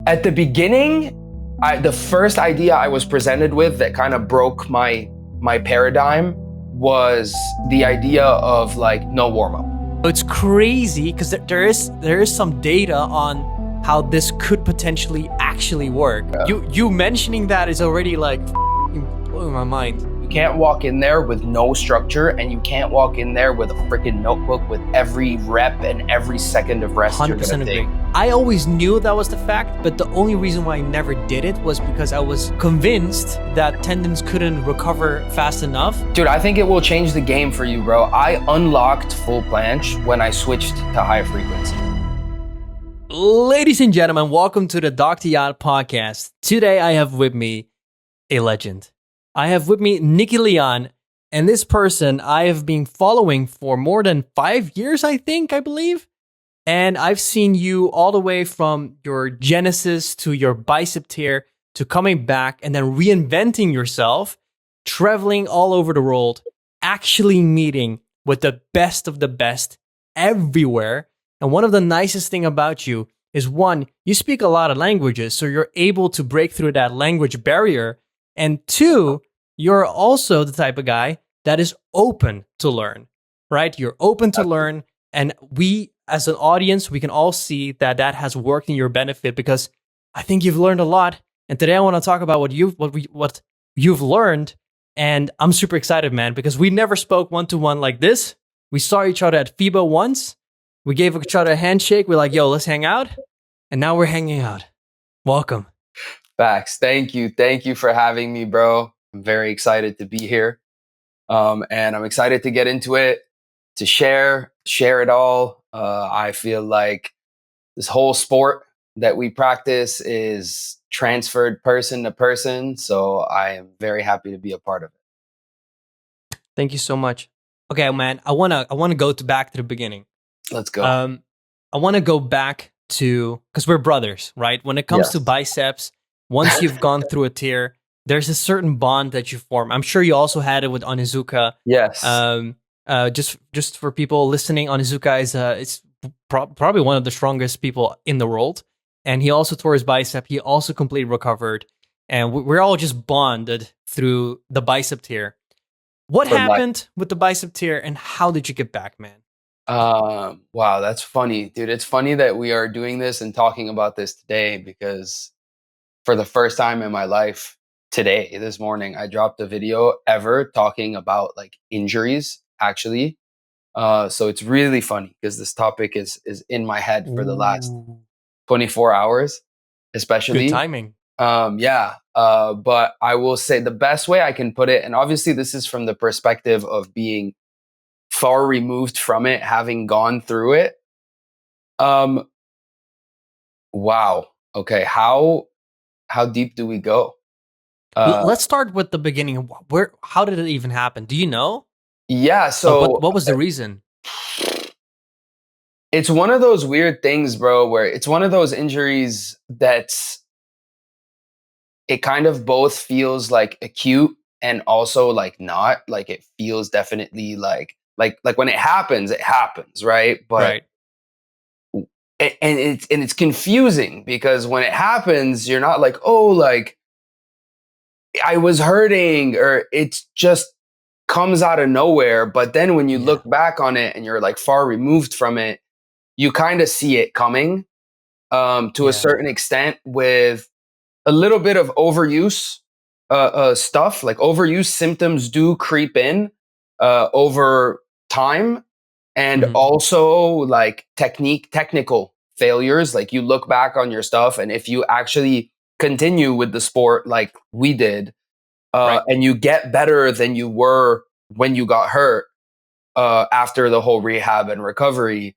At the beginning, the first idea I was presented with that kind of broke my paradigm was the idea of like no warm-up. It's crazy because there is some data on how this could potentially actually work. Yeah. You mentioning that is already like blowing my mind. You can't walk in there with no structure, and you can't walk in there with a freaking notebook with every rep and every second of rest you're 100% gonna agree. take. I always knew that was the fact, but the only reason why I never did it was because I was convinced that tendons couldn't recover fast enough. Dude, I think it will change the game for you, bro. I unlocked full planche when I switched to high frequency. Ladies and gentlemen, welcome to the Dr. Yaad podcast. Today I have with me a legend. I have with me Nicky Lyan, and this person I have been following for more than 5 years, I believe. And I've seen you all the way from your genesis to your bicep tear to coming back and then reinventing yourself, traveling all over the world, actually meeting with the best of the best everywhere. And one of the nicest thing about you is, one, you speak a lot of languages, so you're able to break through that language barrier. And two, you're also the type of guy that is open to learn, right? You're open to learn. And we, as an audience, we can all see that that has worked in your benefit because I think you've learned a lot. And today I want to talk about what you've learned. And I'm super excited, man, because we never spoke one-to-one like this. We saw each other at FIBA once. We gave each other a handshake. We're like, yo, let's hang out. And now we're hanging out. Welcome. Facts. Thank you. Thank you for having me, bro. I'm very excited to be here. And I'm excited to get into it, to share it all. I feel like this whole sport that we practice is transferred person to person. So I am very happy to be a part of it. Thank you so much. Okay, man, I wanna go back to the beginning. Let's go. I want to go back to, because we're brothers, right? When it comes to biceps, once you've gone through a tear, there's a certain bond that you form. I'm sure you also had it with Onizuka. Yes. Just for people listening, Onizuka is probably one of the strongest people in the world, and he also tore his bicep. He also completely recovered, and we're all just bonded through the bicep tear. What happened with the bicep tear, and how did you get back, man? Wow, that's funny, dude. It's funny that we are doing this and talking about this today, because for the first time in my life today, this morning, I dropped a video ever talking about like injuries, actually. So it's really funny because this topic is in my head for the last 24 hours, especially. Good timing. But I will say the best way I can put it, and obviously this is from the perspective of being far removed from it, having gone through it. Wow. Okay. How deep do we go? Let's start with the beginning. How did it even happen? Do you know? Yeah. So what was the reason? It's one of those weird things, bro, where it's one of those injuries that's, it kind of both feels like acute and also like not. Like it feels definitely like when it happens, right? But right. And it's confusing because when it happens, you're not like, oh, like I was hurting, or it just comes out of nowhere. But then when you look back on it and you're like far removed from it, you kind of see it coming to a certain extent, with a little bit of overuse stuff. Like overuse symptoms do creep in over time. And also like technical failures. Like you look back on your stuff, and if you actually continue with the sport like we did, and you get better than you were when you got hurt after the whole rehab and recovery,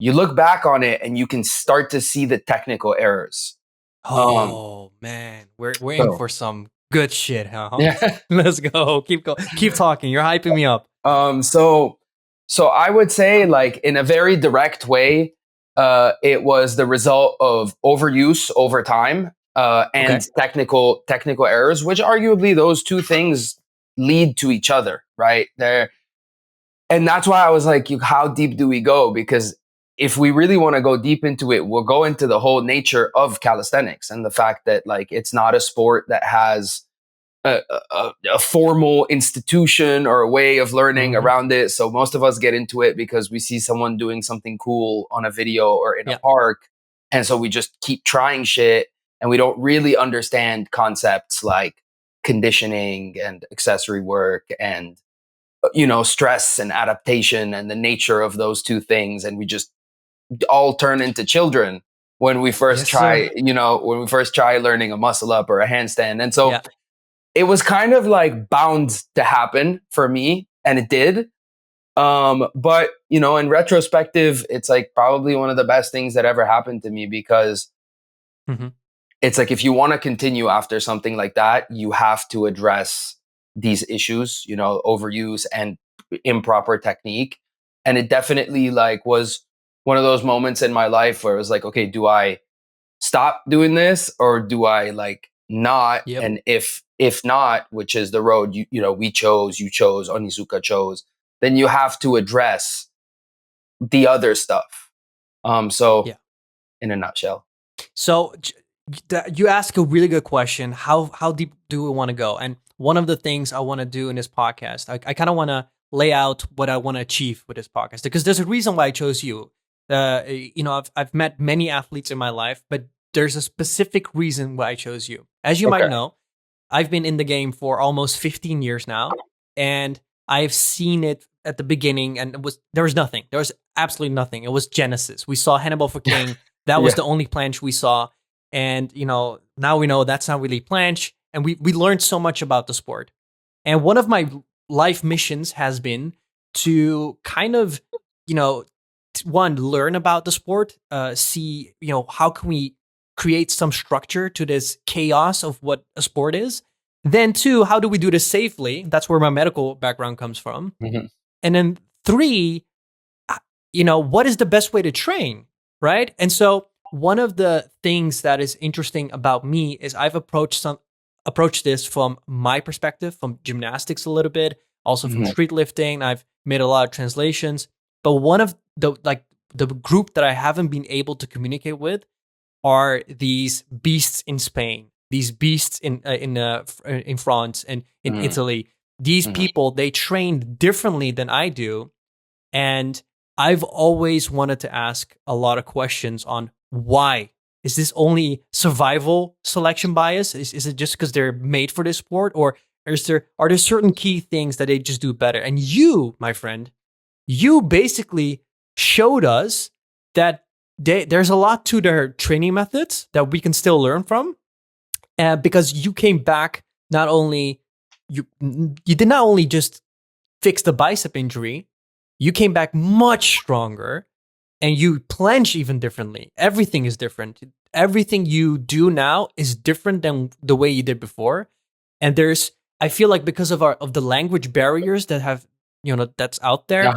you look back on it and you can start to see the technical errors. Oh man, we're in for some good shit, huh? Yeah. Let's go. Keep talking. You're hyping me up. So I would say, like in a very direct way, it was the result of overuse over time and technical errors, which arguably those two things lead to each other, right? And that's why I was like, how deep do we go? Because if we really want to go deep into it, we'll go into the whole nature of calisthenics and the fact that like it's not a sport that has a formal institution or a way of learning around it. So most of us get into it because we see someone doing something cool on a video or in a park. And so we just keep trying shit and we don't really understand concepts like conditioning and accessory work and, you know, stress and adaptation and the nature of those two things. And we just all turn into children when we first try, you know, when we first try learning a muscle up or a handstand. And so it was kind of like bound to happen for me, and it did. But you know, in retrospective, it's like probably one of the best things that ever happened to me because it's like if you want to continue after something like that, you have to address these issues, you know, overuse and improper technique. And it definitely like was one of those moments in my life where it was like, okay, do I stop doing this or do I like not? And if not, which is the road you know we chose, you chose, Onizuka chose, then you have to address the other stuff. So in a nutshell. So you ask a really good question. How deep do we want to go? And one of the things I want to do in this podcast, I kind of want to lay out what I want to achieve with this podcast because there's a reason why I chose you. You know, I've met many athletes in my life, but there's a specific reason why I chose you. As you might know, I've been in the game for almost 15 years now, and I've seen it at the beginning, and there was nothing. There was absolutely nothing. It was Genesis. We saw Hannibal for King. That was the only planche we saw. And, you know, now we know that's not really planche. And we learned so much about the sport. And one of my life missions has been to kind of, you know, one, learn about the sport, see, you know, how can we create some structure to this chaos of what a sport is. Then two, how do we do this safely? That's where my medical background comes from. And then three, you know, what is the best way to train, right? And so one of the things that is interesting about me is I've approached this from my perspective, from gymnastics a little bit, also from street lifting. I've made a lot of translations, but one of the group that I haven't been able to communicate with are these beasts in Spain, these beasts in France and in Italy. These people, they train differently than I do. And I've always wanted to ask a lot of questions on why. Is this only survival selection bias? Is it just because they're made for this sport? Or are there certain key things that they just do better? And you, my friend, you basically showed us that there's a lot to their training methods that we can still learn from. Because you came back, not only, you did not only just fix the bicep injury, you came back much stronger and you planche even differently. Everything is different. Everything you do now is different than the way you did before. And I feel like because of the language barriers that have, you know, that's out there,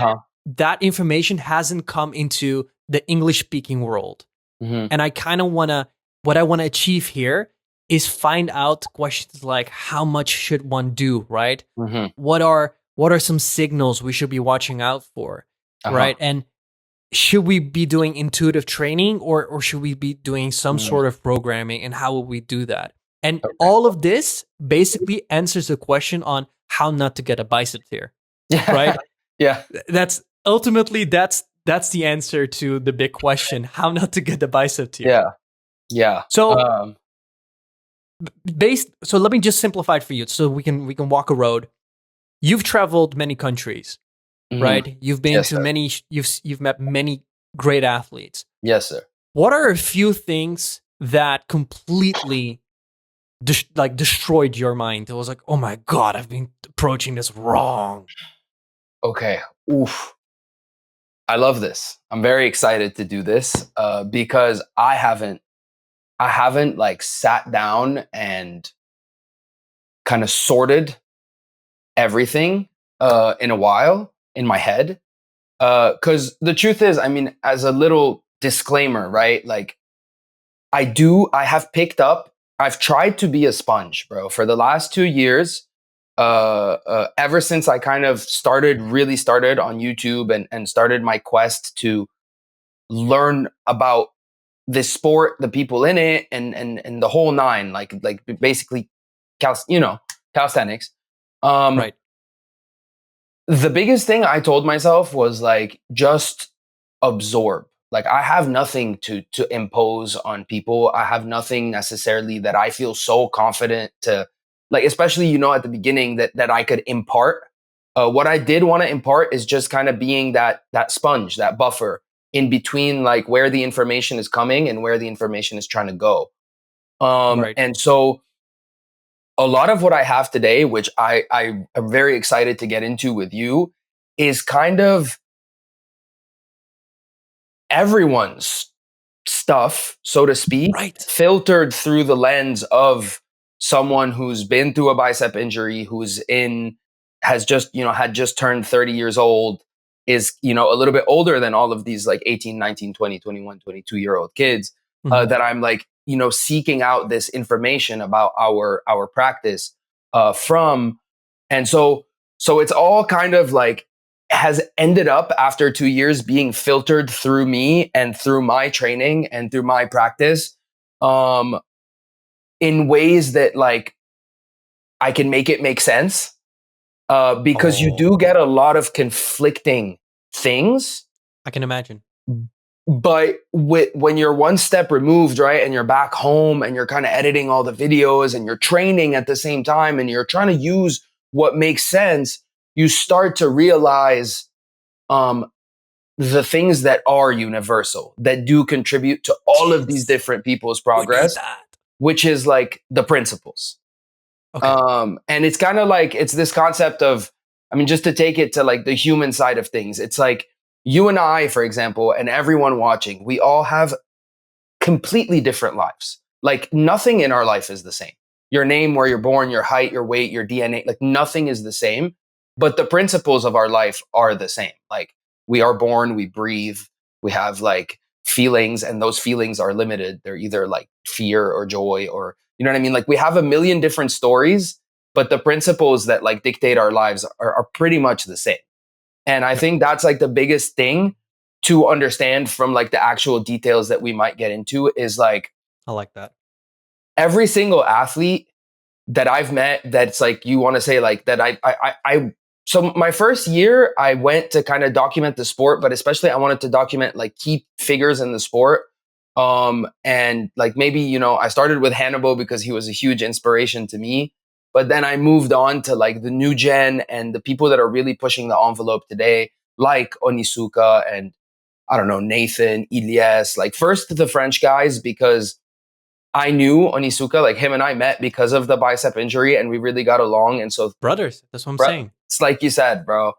that information hasn't come into the English speaking world. And I kind of what I want to achieve here is find out questions like how much should one do, right? What are some signals we should be watching out for, right? And should we be doing intuitive training or should we be doing some sort of programming, and how will we do that? And all of this basically answers the question on how not to get a bicep tear, right? That's ultimately that's the answer to the big question: how not to get the bicep tear. So so let me just simplify it for you, so we can walk a road. You've traveled many countries, right? You've been to many. You've met many great athletes. Yes, sir. What are a few things that completely destroyed your mind? It was like, oh my God, I've been approaching this wrong. Okay. Oof. I love this. I'm very excited to do this because I haven't like sat down and kind of sorted everything in a while in my head. Because the truth is, I mean, as a little disclaimer, right? Like I've tried to be a sponge, bro, for the last 2 years. Ever since I kind of started on YouTube and started my quest to learn about this sport, the people in it, and the whole nine, like basically, calisthenics. Right. The biggest thing I told myself was like, just absorb. Like, I have nothing to impose on people. I have nothing necessarily that I feel so confident to, like, especially, at the beginning, that I could impart. What I did want to impart is just kind of being that sponge, that buffer in between, like, where the information is coming and where the information is trying to go. Right. And so a lot of what I have today, which I am very excited to get into with you, is kind of everyone's stuff, so to speak, Right. filtered through the lens of someone who's been through a bicep injury, has just, had just turned 30 years old, is, a little bit older than all of these like 18, 19, 20, 21, 22-year-old kids, Mhm. that I'm like, seeking out this information about our practice from. And so it's all kind of like has ended up after 2 years being filtered through me and through my training and through my practice, um, in ways that like I can make it make sense. Because you do Oh, get a lot of conflicting things, I can imagine. but when you're one step removed, right, and you're back home and you're kind of editing all the videos and you're training at the same time and you're trying to use what makes sense, you start to realize um, the things that are universal, that do contribute to all of these Yes. different people's We need progress, that. which is like the principles. Okay. And it's kind of like, it's this concept of, I mean, just to take it to like the human side of things, it's like you and I, for example, and everyone watching, we all have completely different lives. Like nothing in our life is the same. Your name, where you're born, your height, your weight, your DNA, like nothing is the same, but the principles of our life are the same. Like we are born, we breathe, we have like feelings, and those feelings are limited. They're either like fear or joy, or, you know what I mean? Like we have a million different stories, but the principles that like dictate our lives are pretty much the same. And I Yep. think that's like the biggest thing to understand from like the actual details that we might get into is like I like that. every single athlete that I've met, that's like, you want to say like that so my first year I went to kind of document the sport, but especially I wanted to document like key figures in the sport. And like maybe, I started with Hannibal because he was a huge inspiration to me. But then I moved on to like the new gen and the people that are really pushing the envelope today, like Onisuka and I don't know, Nathan, Ilyes, like first the French guys, because I knew Onisuka, like him and I met because of the bicep injury and we really got along. And so, Brothers, that's what I'm saying. it's like you said, bro.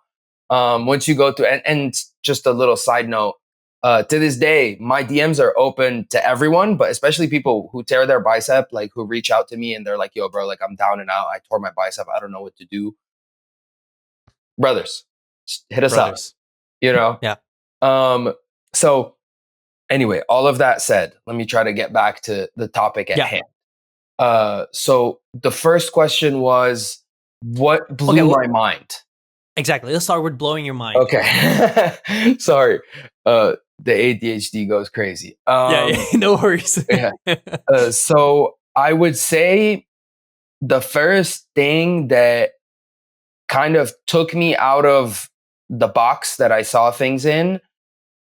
Once you go through, and just a little side note, to this day, my DMs are open to everyone, but especially people who tear their bicep, like who reach out to me and they're like, yo, bro, like I'm down and out. I tore my bicep. I don't know what to do. Brothers, just hit us up, Brothers. you know? Yeah. So anyway, all of that said, let me try to get back to the topic at Yeah. hand. So the first question was, what blew Okay, well- my mind? Exactly. Let's start with blowing your mind. Okay. Sorry. The ADHD goes crazy. Yeah, no worries. Yeah. So I would say the first thing that kind of took me out of the box that I saw things in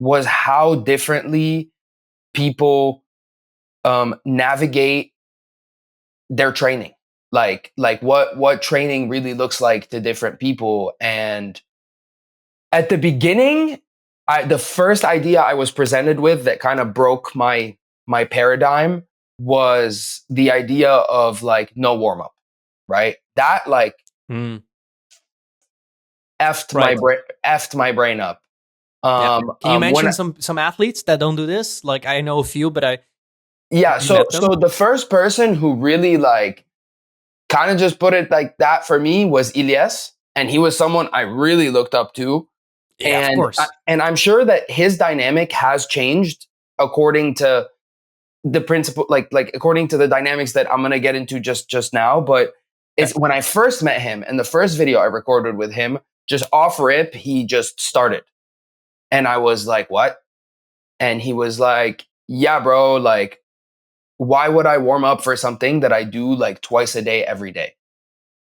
was how differently people navigate their training. Like what training really looks like to different people. And at the beginning, the first idea I was presented with that kind of broke my paradigm was the idea of like no warm up, right? That like Mm, effed right. my brain up. Yeah. Can you When mention some athletes that don't do this? Like I know a few, but yeah, you so met them? the first person who really like kind of just put it like that for me was Ilyes, and he was someone I really looked up to. Yeah, of course. And I'm sure that his dynamic has changed according to the principle, like according to the dynamics that I'm gonna get into just now. But it's when I first met him and the first video I recorded with him, just off rip, he just started, and I was like, "What?" And he was like, yeah, bro, like, why would I warm up for something that I do like twice a day, every day?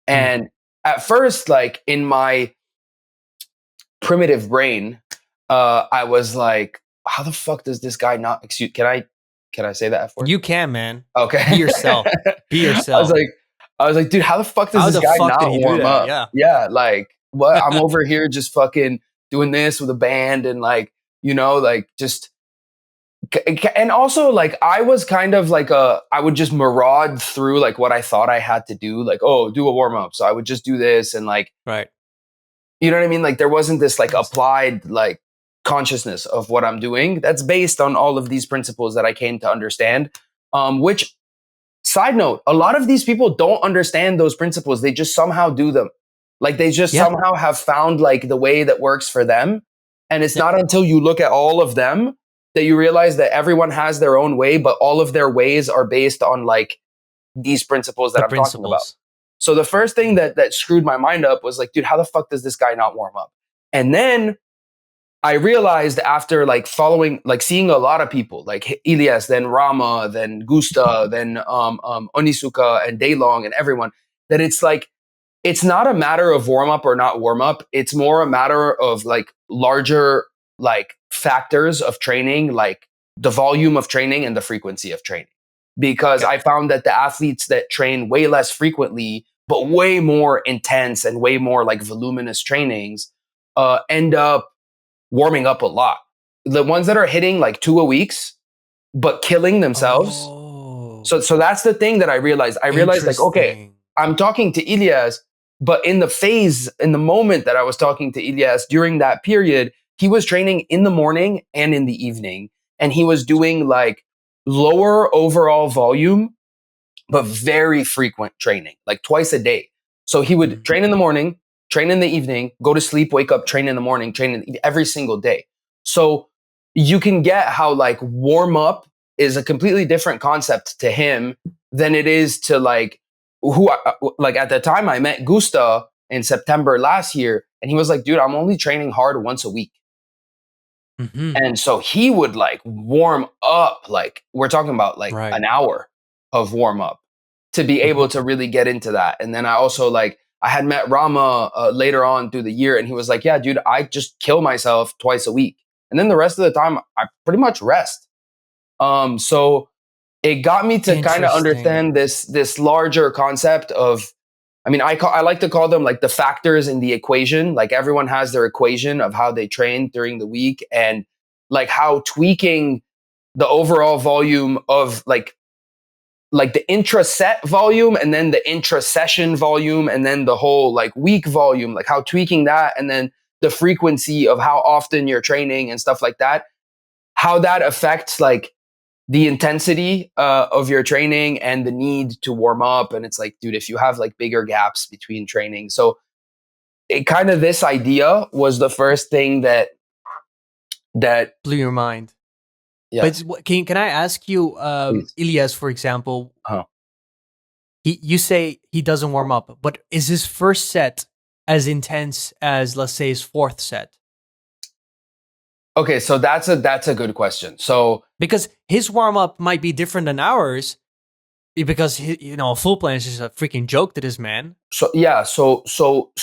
Mm. And at first, like in my primitive brain, I was like, how the fuck does this guy not excuse? Can I say that F word? You can, man. Okay. Be yourself. Be I was yourself. like, dude, how the fuck does How this the guy fuck did not he do warm that? up? Yeah. Yeah, like what? I'm over here just fucking doing this with a band and like, like just and also like I was kind of like I would just maraud through like what I thought I had to do, like, oh, do a warm up. So I would just do this and like, Right. you know what I mean? Like there wasn't this like Understand. applied like consciousness of what I'm doing. That's based on all of these principles that I came to understand. Which, side note, a lot of these people don't understand those principles. They just somehow do them. Like they just Yeah. somehow have found like the way that works for them. And it's Yeah. not until you look at all of them that you realize that everyone has their own way, but all of their ways are based on like these principles that The I'm talking about. principles. So the first thing that screwed my mind up was like, dude, how the fuck does this guy not warm up? And then I realized after like following, like seeing a lot of people, like Ilyas, then Rama, then Gusta, then Onisuka and Daylong and everyone, that it's like, it's not a matter of warm up or not warm up. It's more a matter of like larger like factors of training, like the volume of training and the frequency of training. Because Okay. I found that the athletes that train way less frequently, but way more intense and way more like voluminous trainings, end up warming up a lot. The ones that are hitting like 2 a weeks, but killing themselves. Oh. So that's the thing that I realized. I realized like, okay, Interesting. I'm talking to Ilyas, but in the moment that I was talking to Ilyas during that period, he was training in the morning and in the evening. And he was doing like lower overall volume, but very frequent training, like twice a day. So he would train in the morning, train in the evening, go to sleep, wake up, train in the morning, every single day. So you can get how like warm up is a completely different concept to him than it is to like like at the time I met Gusta in September last year, and he was like, dude, I'm only training hard once a week. Mm-hmm. And so he would like warm up, like we're talking about like Right. an hour of warm up to be able to really get into that. And then I also like, I had met Rama later on through the year, and he was like, yeah, dude, I just kill myself twice a week. And then the rest of the time I pretty much rest. So it got me to kind of understand this larger concept of, I mean, I like to call them like the factors in the equation. Like everyone has their equation of how they train during the week, and like how tweaking the overall volume of like the intra-set volume, and then the intra-session volume, and then the whole like week volume, like how tweaking that, and then the frequency of how often you're training and stuff like that, how that affects like the intensity of your training and the need to warm up. And it's like, dude, if you have like bigger gaps between training. So it kind of, this idea was the first thing that blew your mind. yeah. But can I ask you, Ilyas, for example, you say he doesn't warm up, but is his first set as intense as, let's say, his fourth set? Okay, so that's a good question. So because his warm up might be different than ours, because full planche is a freaking joke to this man. So yeah, so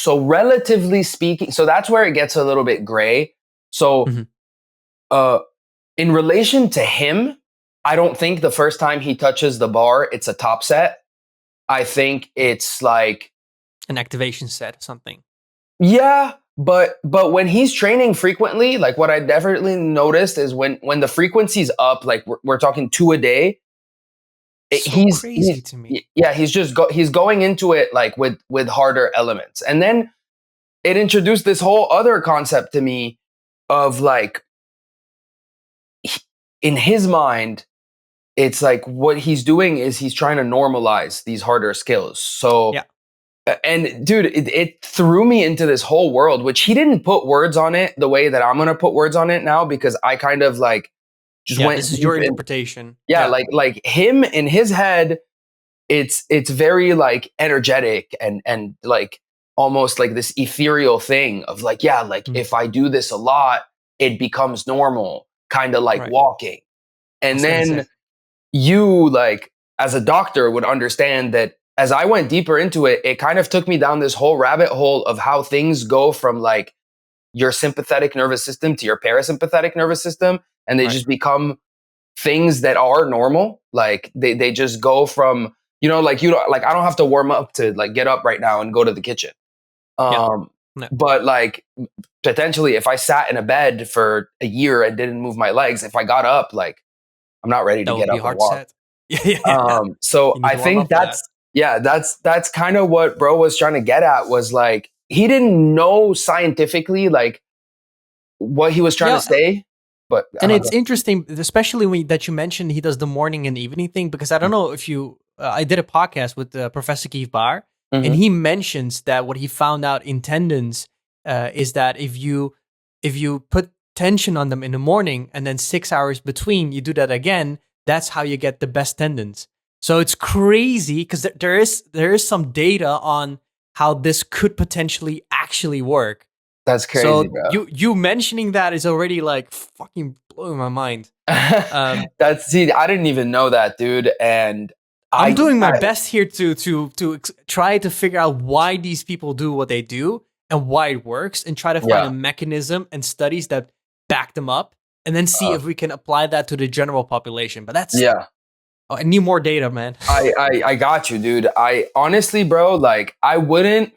relatively speaking, so that's where it gets a little bit gray. So in relation to him, I don't think the first time he touches the bar, it's a top set. I think it's like an activation set or something. Yeah, but when he's training frequently, like what I definitely noticed is when the frequency's up, like we're talking 2 a day. He's crazy to me. Yeah, he's going into it like with harder elements. And then it introduced this whole other concept to me of like, in his mind, it's like what he's doing is he's trying to normalize these harder skills. So yeah. And dude, it threw me into this whole world, which he didn't put words on it the way that I'm going to put words on it now, because I kind of like just went. This is your interpretation. Yeah, like him in his head, it's very like energetic and like almost like this ethereal thing of like, yeah, like if I do this a lot, it becomes normal. kind of like Right. walking. I And was gonna then say. you, like, as a doctor, would understand that as I went deeper into it, it kind of took me down this whole rabbit hole of how things go from like your sympathetic nervous system to your parasympathetic nervous system. And they Right. just become things that are normal. Like they just go from, like, like I don't have to warm up to like get up right now and go to the kitchen. Yeah. Um, No, but like potentially if I sat in a bed for a year and didn't move my legs, if I got up, like I'm not ready to that get would be up and hard walk. set. Yeah. So You need I to warm think up for that. that's kind of what bro was trying to get at, was like he didn't know scientifically like what he was trying to Yeah. say, but And it's interesting, especially that you mentioned he does the morning and evening thing, because I don't know if you. I did a podcast with Professor Keith Barr, and Mhm. he mentions that what he found out in tendons is that if you put tension on them in the morning and then 6 hours between, you do that again. That's how you get the best tendons. So it's crazy because there is some data on how this could potentially actually work. That's crazy, So bro. you mentioning that is already like fucking blowing my mind. See, I didn't even know that, dude, and I'm I, doing my I best here to try to figure out why these people do what they do and why it works, and try to find yeah, a mechanism and studies that back them up, and then see uh, if we can apply that to the general population. But that's yeah. I need more data, man. I got you, dude. I honestly, bro, like I wouldn't.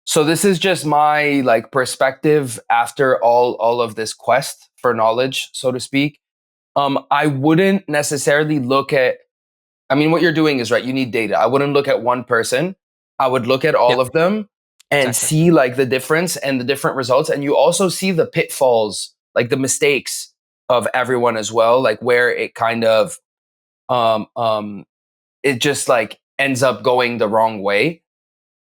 So this is just my like perspective after all of this quest for knowledge, so to speak. I wouldn't necessarily look at. I mean, what you're doing is right. You need data. I wouldn't look at one person. I would look at Yeah, all of them and exactly. see like the difference and the different results. And you also see the pitfalls, like the mistakes of everyone as well, like where it kind of um um it just like ends up going the wrong way.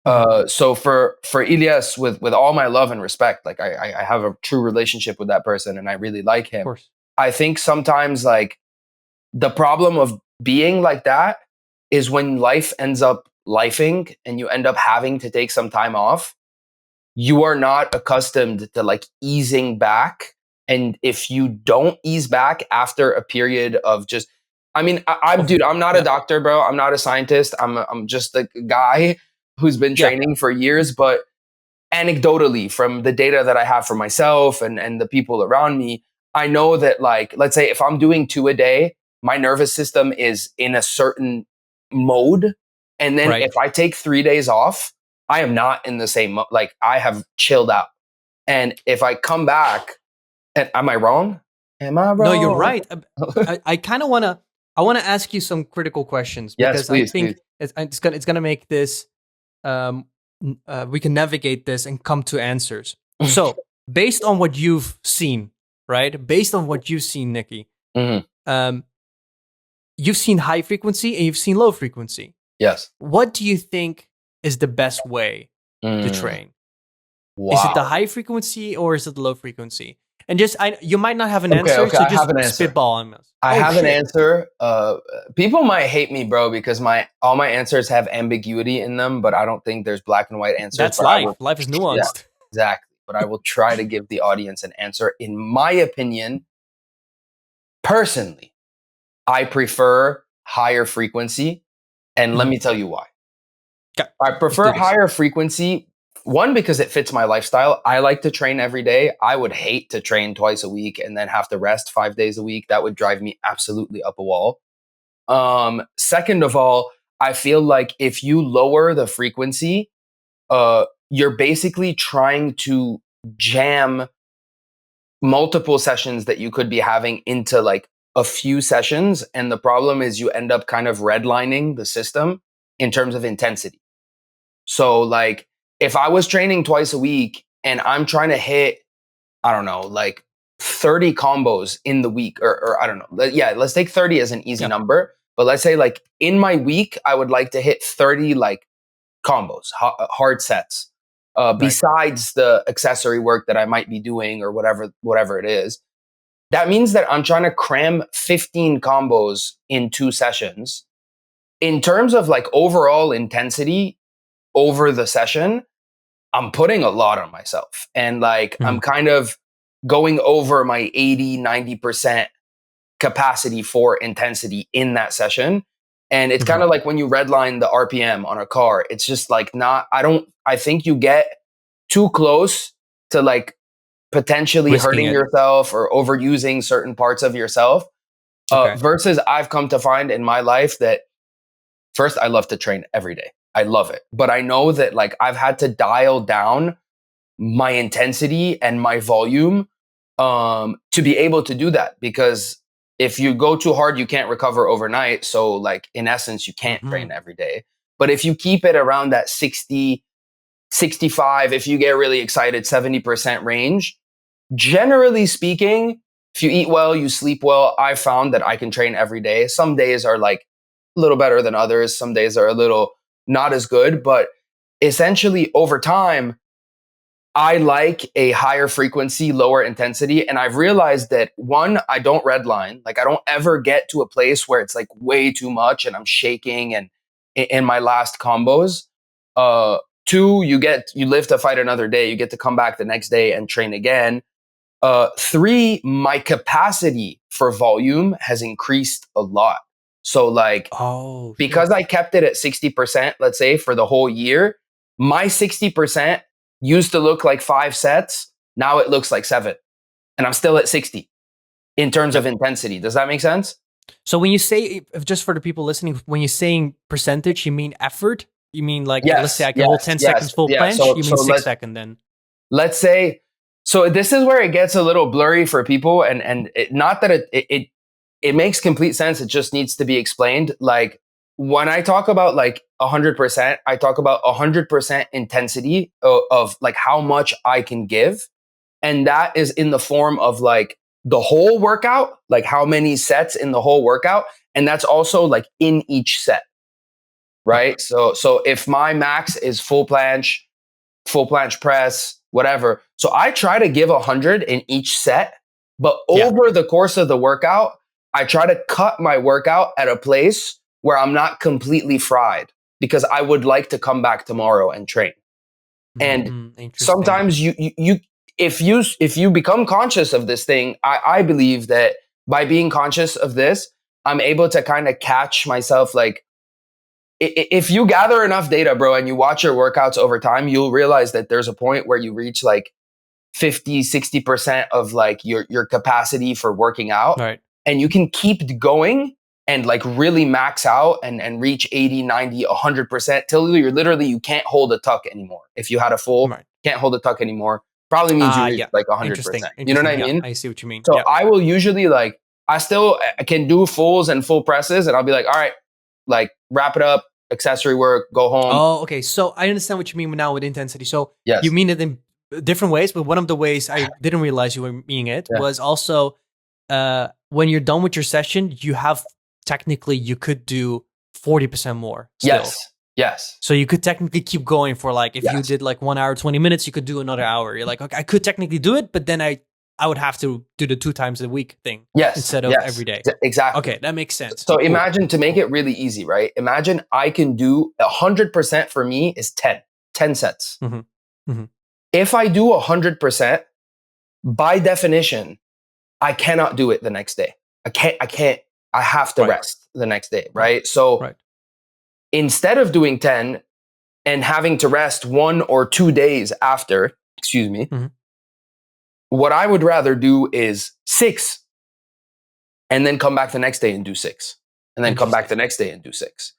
Mhm. So for Ilyas, with all my love and respect, like I have a true relationship with that person and I really like Of him. course. I think sometimes like the problem of being like that is when life ends up lifing and you end up having to take some time off, you are not accustomed to like easing back. And if you don't ease back after a period of just, I mean, dude, I'm not a Yeah. doctor, bro. I'm not a scientist. I'm just a guy who's been Yeah. training for years. But anecdotally, from the data that I have for myself and the people around me, I know that, like, let's say if I'm doing 2 a day, my nervous system is in a certain mode. And then Right. if I take 3 days off, I am not in the same mode. Like, I have chilled out. And if I come back, and am I wrong? Am I No, you're wrong? right. I kind of wanna ask you some critical questions, Yes, because I please, think please. it's gonna make this we can navigate this and come to answers. So, based on what you've seen, right? Based on what you've seen, Nicky, Mhm. um, you've seen high frequency and you've seen low frequency. Yes. What do you think is the best way to Mm, train? Is it the wow. high frequency or is it the low frequency? And just you might not have an Okay, answer, okay. so I just have an answer. spitball on us. I Oh have an shit, answer. People might hate me, bro, because my all my answers have ambiguity in them, but I don't think there's black and white answers. that's But I life. will, Life is yeah, nuanced. exactly. But I will try to give the audience an answer. In my opinion, personally, I prefer higher frequency, and let Mhm. me tell you why. Okay, I let's prefer do this. higher frequency. One, because it fits my lifestyle. I like to train every day. I would hate to train twice a week and then have to rest 5 days a week. That would drive me absolutely up a wall. Second of all, I feel like if you lower the frequency, you're basically trying to jam multiple sessions that you could be having into like a few sessions. And the problem is you end up kind of redlining the system in terms of intensity. So, like, if I was training twice a week and I'm trying to hit, I don't know, like 30 combos in the week, or I don't know. Yeah, let's take 30 as an easy Yeah. number. But let's say, like, in my week, I would like to hit 30 like combos, hard sets, Right. besides the accessory work that I might be doing or whatever it is. That means that I'm trying to cram 15 combos in 2 sessions. In terms of like overall intensity over the session, I'm putting a lot on myself. And like, I'm Mhm. kind of going over my 80, 90% capacity for intensity in that session. And it's kind of like when you redline the RPM on a car, it's just like I think you get too close to like potentially Risking hurting it. yourself or overusing certain parts of yourself. Versus I've come to find in my life that first, I love to train every day. I love it. But I know that like I've had to dial down my intensity and my volume to be able to do that, because if you go too hard, you can't recover overnight. So like in essence, you can't train every day. But if you keep it around that 60, 65, if you get really excited, 70% range, generally speaking, if you eat well, you sleep well, I found that I can train every day. Some days are like a little better than others. Some days are a little not as good, but essentially over time, I like a higher frequency, lower intensity. And I've realized that one, I don't redline. Like I don't ever get to a place where it's like way too much and I'm shaking and in my last combos. Two, you live to fight another day. You get to come back the next day and train again. Three, my capacity for volume has increased a lot. So like, because I kept it at 60%, let's say for the whole year, my 60% used to look like 5 sets. Now it looks like 7. And I'm still at 60 in terms of intensity. Does that make sense? So when you say, just for the people listening, when you're saying percentage, you mean effort? You mean like, let's say I can hold 10 seconds full planche? You mean 6 seconds then? Let's say, so this is where it gets a little blurry for people. And not that it makes complete sense. It just needs to be explained. Like, when I talk about like 100%, I talk about 100% intensity of like how much I can give. And that is in the form of like the whole workout, like how many sets in the whole workout. And that's also like in each set, right? So if my max is full planche press, whatever. So I try to give 100 in each set, but over the course of the workout, I try to cut my workout at a place where I'm not completely fried, because I would like to come back tomorrow and train. And sometimes if you become conscious of this thing, I believe that by being conscious of this, I'm able to kind of catch myself. Like if you gather enough data, bro, and you watch your workouts over time, you'll realize that there's a point where you reach like 50, 60% of like your capacity for working out. Right. And you can keep going and like really max out and reach 80, 90, 100% till you can't hold a tuck anymore. If you had a full, can't hold a tuck anymore, probably means you reach like 100%. You know what I mean? I see what you mean. So I will usually like, I still can do fulls and full presses, and I'll be like, all right, like wrap it up, accessory work, go home. Oh, okay. So I understand what you mean now with intensity. So you mean it in different ways, but one of the ways I didn't realize you were meaning it was also when you're done with your session, technically you could do 40% more still. Yes. So you could technically keep going for like, if you did like 1 hour, 20 minutes, you could do another hour. You're like, okay, I could technically do it, but then I would have to do the 2 times a week thing instead of every day. Exactly. Okay, that makes sense. So imagine, to make it really easy, right? Imagine I can do 100% for me is 10 sets. If I do 100%, by definition, I cannot do it the next day. I have to rest the next day, right? So instead of doing 10 and having to rest 1 or 2 days after, what I would rather do is 6 and then come back the next day and do 6 and then come back the next day and do 6.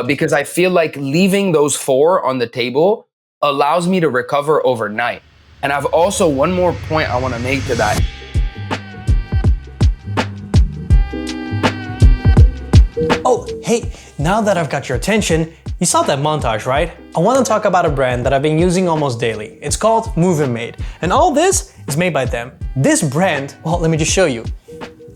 Because I feel like leaving those 4 on the table allows me to recover overnight. And I've also one more point I want to make to that. Oh, hey, now that I've got your attention, you saw that montage, right? I want to talk about a brand that I've been using almost daily. It's called Move and Made, and all this is made by them. This brand, well, let me just show you.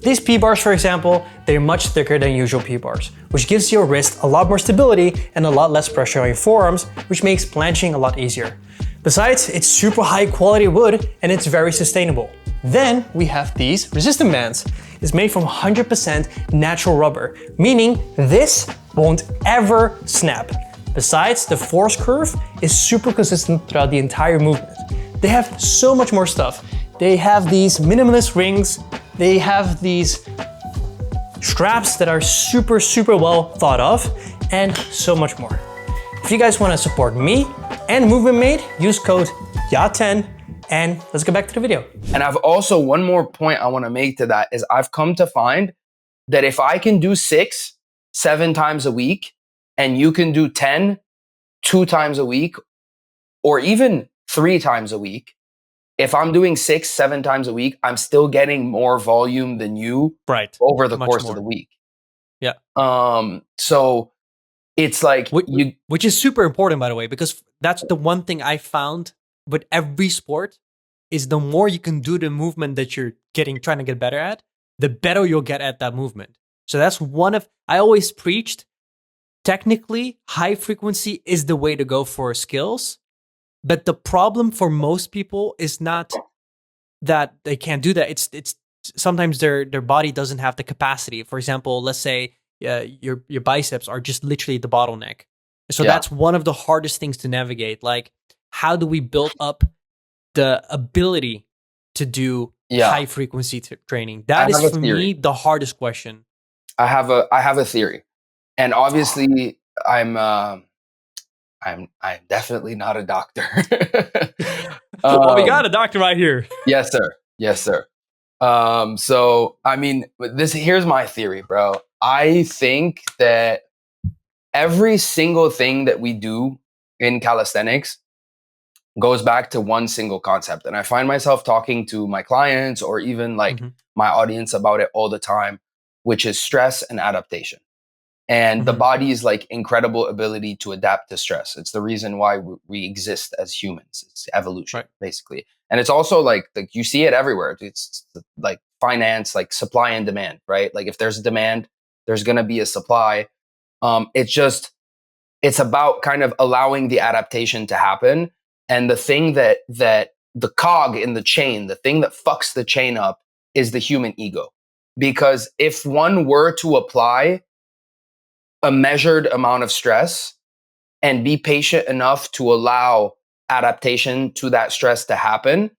These P-bars, for example, they're much thicker than usual P-bars, which gives your wrist a lot more stability and a lot less pressure on your forearms, which makes planching a lot easier. Besides, it's super high quality wood and it's very sustainable. Then we have these resistant bands. It's made from 100% natural rubber, meaning this won't ever snap. Besides, the force curve is super consistent throughout the entire movement. They have so much more stuff. They have these minimalist rings. They have these straps that are super, super well thought of, and so much more. If you guys want to support me and Movement Made, use code Yaad10, and let's get back to the video. And I've also, one more point I want to make to that is I've come to find that if I can do 6, 7 times a week, and you can do 10, 2 times a week, or even 3 times a week, if I'm doing 6, 7 times a week, I'm still getting more volume than you over the course of the week. Yeah. So it's like which is super important, by the way, because that's the one thing I found with every sport is the more you can do the movement that you're trying to get better at, the better you'll get at that movement. So that's I always preached, technically, high frequency is the way to go for skills. But the problem for most people is not that they can't do that. It's sometimes their body doesn't have the capacity. For example, let's say your biceps are just literally the bottleneck. So that's one of the hardest things to navigate. Like, how do we build up the ability to do high frequency training? That is for me the hardest question. I have a theory, and obviously I'm definitely not a doctor. Well, we got a doctor right here. Yes, sir. Yes, sir. So I mean, here's my theory, bro. I think that every single thing that we do in calisthenics goes back to one single concept. And I find myself talking to my clients or even like my audience about it all the time, which is stress and adaptation. And the body's like incredible ability to adapt to stress. It's the reason why we exist as humans. It's evolution, basically. And it's also like you see it everywhere. It's like finance, like supply and demand, right? Like if there's a demand, there's going to be a supply. It's about kind of allowing the adaptation to happen. And the thing that the cog in the chain, the thing that fucks the chain up is the human ego. Because if one were to apply a measured amount of stress and be patient enough to allow adaptation to that stress to happen,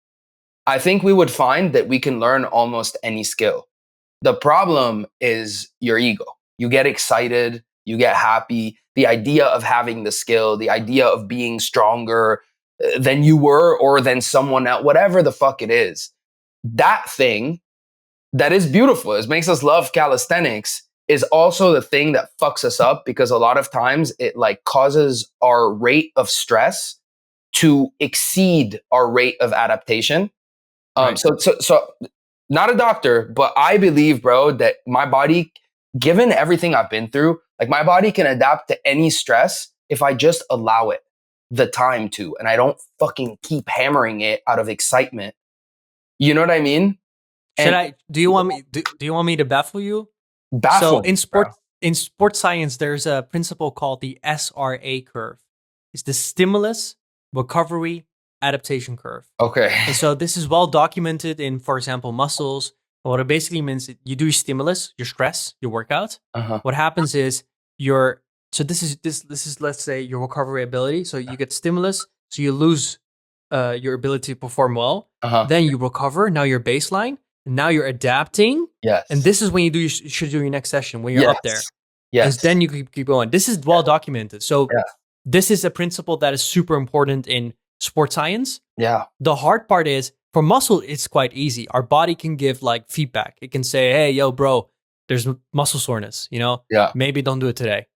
I think we would find that we can learn almost any skill. The problem is your ego. You get excited, you get happy. The idea of having the skill, the idea of being stronger than you were or than someone else, whatever the fuck it is, that thing that is beautiful, it makes us love calisthenics, is also the thing that fucks us up, because a lot of times it like causes our rate of stress to exceed our rate of adaptation. So not a doctor, but I believe, bro, that my body, given everything I've been through, like my body can adapt to any stress if I just allow it the time to, and I don't fucking keep hammering it out of excitement. You know what I mean? Do you want me to baffle you? So in sports science, there's a principle called the SRA curve. It's the stimulus, recovery, adaptation curve. Okay. And so this is well documented in, for example, muscles. What it basically means, you do your stimulus, your stress, your workout. What happens is this is let's say your recovery ability. So you get stimulus, so you lose your ability to perform well. Then you recover. Now you're baseline. Now you're adapting. Yes. And this is when you should do your next session when you're up there. Yes. Because then you keep going. This is well documented. So this is a principle that is super important in sports science. Yeah. The hard part is for muscle, it's quite easy. Our body can give like feedback. It can say, hey, yo, bro, there's muscle soreness, maybe don't do it today.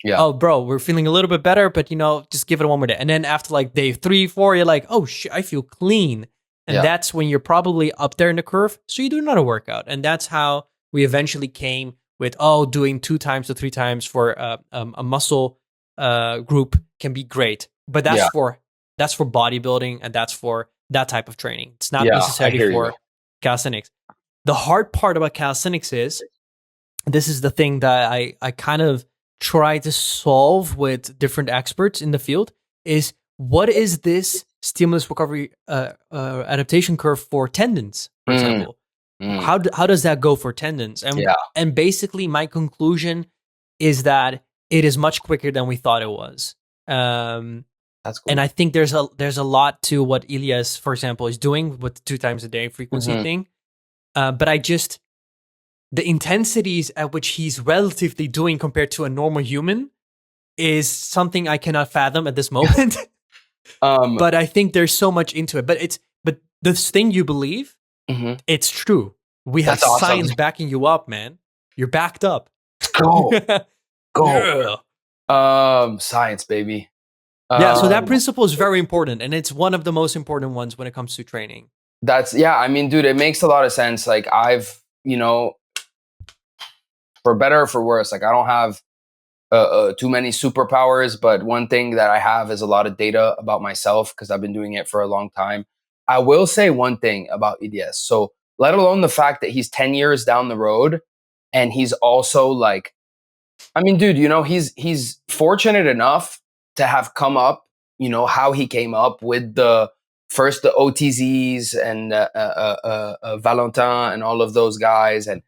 Yeah. Oh, bro, we're feeling a little bit better, but just give it one more day. And then after like day 3, 4, you're like, oh shit, I feel clean. And that's when you're probably up there in the curve. So you do another workout. And that's how we eventually came with, doing 2 times to 3 times for a muscle group can be great. But that's for bodybuilding, and that's for that type of training. It's not necessarily for calisthenics. The hard part about calisthenics is, this is the thing that I kind of try to solve with different experts in the field, is what is this stimulus recovery adaptation curve for tendons, for example? How does that go for tendons? And basically my conclusion is that it is much quicker than we thought it was. That's cool. And I think there's a lot to what Elias, for example, is doing with the 2 times a day frequency thing. But the intensities at which he's relatively doing compared to a normal human is something I cannot fathom at this moment. But I think there's so much into it. But this thing you believe, it's true. We have science backing you up, man. You're backed up. Go. Yeah. Science, baby. Yeah, so that principle is very important, and it's one of the most important ones when it comes to training. I mean, dude, it makes a lot of sense. Like, I've, for better or for worse, like, I don't have too many superpowers, but one thing that I have is a lot of data about myself because I've been doing it for a long time. I will say one thing about EDS. So, let alone the fact that he's 10 years down the road, and he's also like, I mean, dude, he's fortunate enough to have come up, how he came up with the OTZs and Valentin and all of those guys. And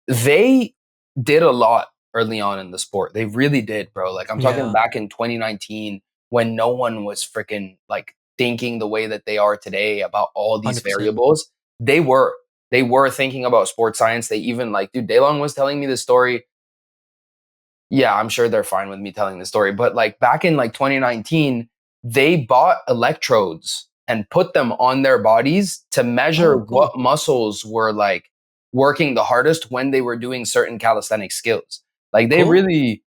they did a lot early on in the sport. They really did, bro. Like, I'm talking back in 2019 when no one was freaking like thinking the way that they are today about all these 100%. Variables. They were thinking about sports science. They even like, dude, Daylong was telling me this story. Yeah, I'm sure they're fine with me telling the story. But like back in like 2019, they bought electrodes and put them on their bodies to measure what muscles were like working the hardest when they were doing certain calisthenic skills. Like they really,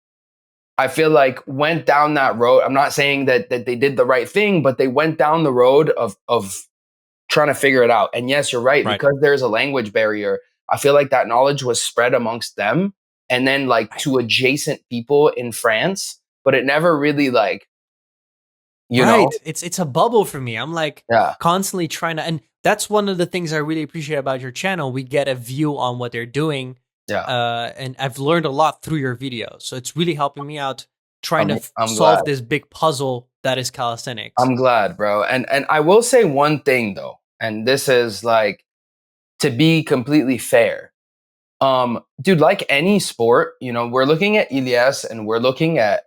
I feel like, went down that road. I'm not saying that they did the right thing, but they went down the road of trying to figure it out. And yes, you're right. Because there's a language barrier, I feel like that knowledge was spread amongst them and then like to adjacent people in France, but it never really like, you know? It's a bubble for me. I'm like constantly trying to, and that's one of the things I really appreciate about your channel. We get a view on what they're doing. And I've learned a lot through your videos. So it's really helping me out trying to solve this big puzzle that is calisthenics. I'm glad, bro. And I will say one thing though, and this is like, to be completely fair. Dude, like any sport, we're looking at Elias and we're looking at